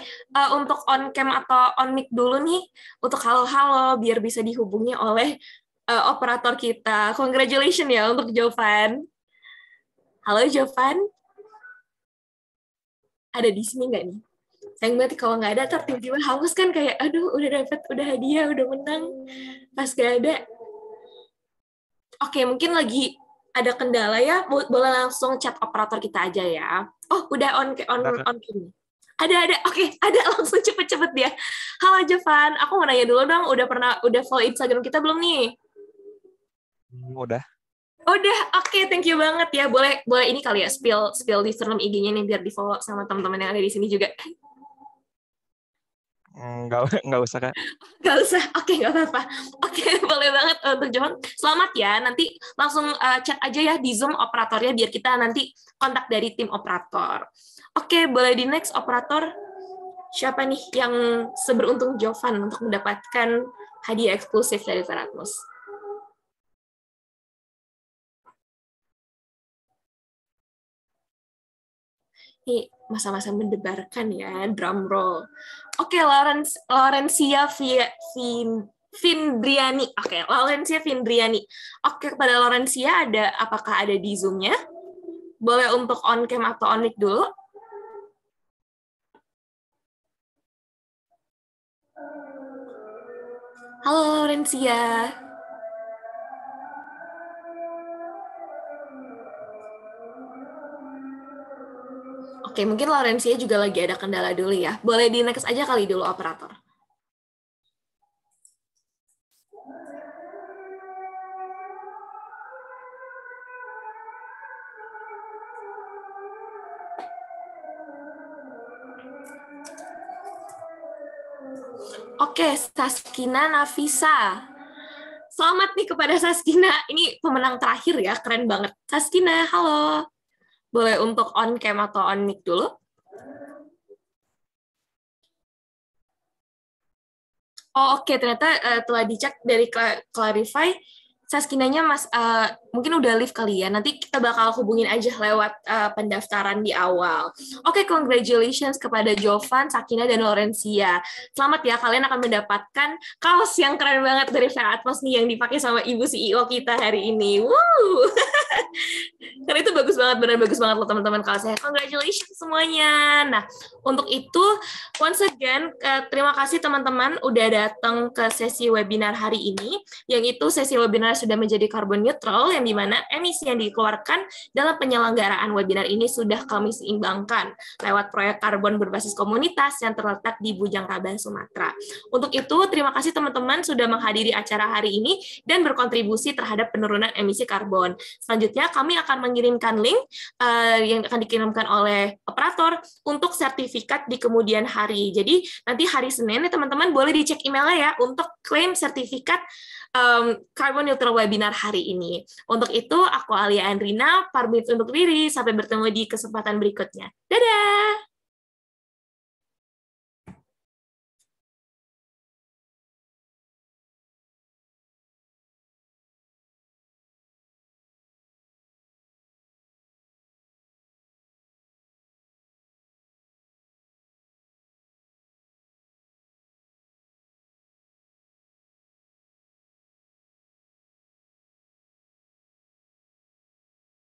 [SPEAKER 1] untuk on cam atau on mic dulu nih untuk halo-halo biar bisa dihubungi oleh operator kita. Congratulations ya untuk Jovan. Halo Jovan. Ada di sini nggak nih? Sayang banget kalau nggak ada, tiba-tiba haus kan kayak aduh udah hadiah, udah menang. Pas nggak ada. Oke, mungkin lagi ada kendala ya, boleh langsung chat operator kita aja ya. Oh, udah on Ada. Oke, ada, langsung cepet-cepet dia. Halo Jovan, aku mau nanya dulu dong, udah follow Instagram kita belum nih?
[SPEAKER 7] Udah,
[SPEAKER 1] oke, thank you banget ya. Boleh ini kali ya, spill di username IG-nya nih biar di-follow sama teman-teman yang ada di sini juga.
[SPEAKER 7] nggak usah Kak.
[SPEAKER 1] Nggak usah, oke nggak apa-apa. Oke, boleh banget untuk Jovan. Selamat ya, nanti langsung chat aja ya di Zoom operatornya biar kita nanti kontak dari tim operator. Oke, boleh di next operator. Siapa nih yang seberuntung Jovan untuk mendapatkan hadiah eksklusif dari Fair Atmos? Ini masa-masa mendebarkan ya, drum roll. Oke, Laurencia Vindriani. Oke, Laurencia Vindriani. Oke, kepada Laurencia apakah ada di Zoom-nya? Boleh untuk on cam atau on mic dulu? Halo Laurencia. Oke, mungkin Laurencia juga lagi ada kendala dulu ya. Boleh di next aja kali dulu operator. Oke, Saskina Nafisa. Selamat nih kepada Saskina. Ini pemenang terakhir ya, keren banget. Saskina, halo. Boleh untuk on cam atau on mic dulu? Oh, oke, ternyata telah dicek dari Clarify, Saskinanya mungkin udah live kali ya. Nanti kita bakal hubungin aja lewat pendaftaran di awal. Oke, congratulations kepada Jovan, Sakina, dan Laurencia. Selamat ya, kalian akan mendapatkan kaos yang keren banget dari Fair Atmos nih yang dipakai sama Ibu CEO kita hari ini. Woo! Karena itu bagus banget, benar bagus banget loh teman-teman kalau saya. Congratulations semuanya. Nah, untuk itu once again terima kasih teman-teman udah datang ke sesi webinar hari ini, yang itu sesi webinar sudah menjadi carbon neutral, yang dimana emisi yang dikeluarkan dalam penyelenggaraan webinar ini sudah kami seimbangkan lewat proyek karbon berbasis komunitas yang terletak di Bujang Rabah, Sumatera. Untuk itu, terima kasih teman-teman sudah menghadiri acara hari ini dan berkontribusi terhadap penurunan emisi karbon. Selanjutnya, kami akan mengirimkan link yang akan dikirimkan oleh operator untuk sertifikat di kemudian hari. Jadi, nanti hari Senin, teman-teman boleh dicek emailnya ya untuk klaim sertifikat Carbon Neutral Webinar hari ini. Untuk itu, aku Alia Andrina, pamit untuk diri. Sampai bertemu di kesempatan berikutnya. Dadah!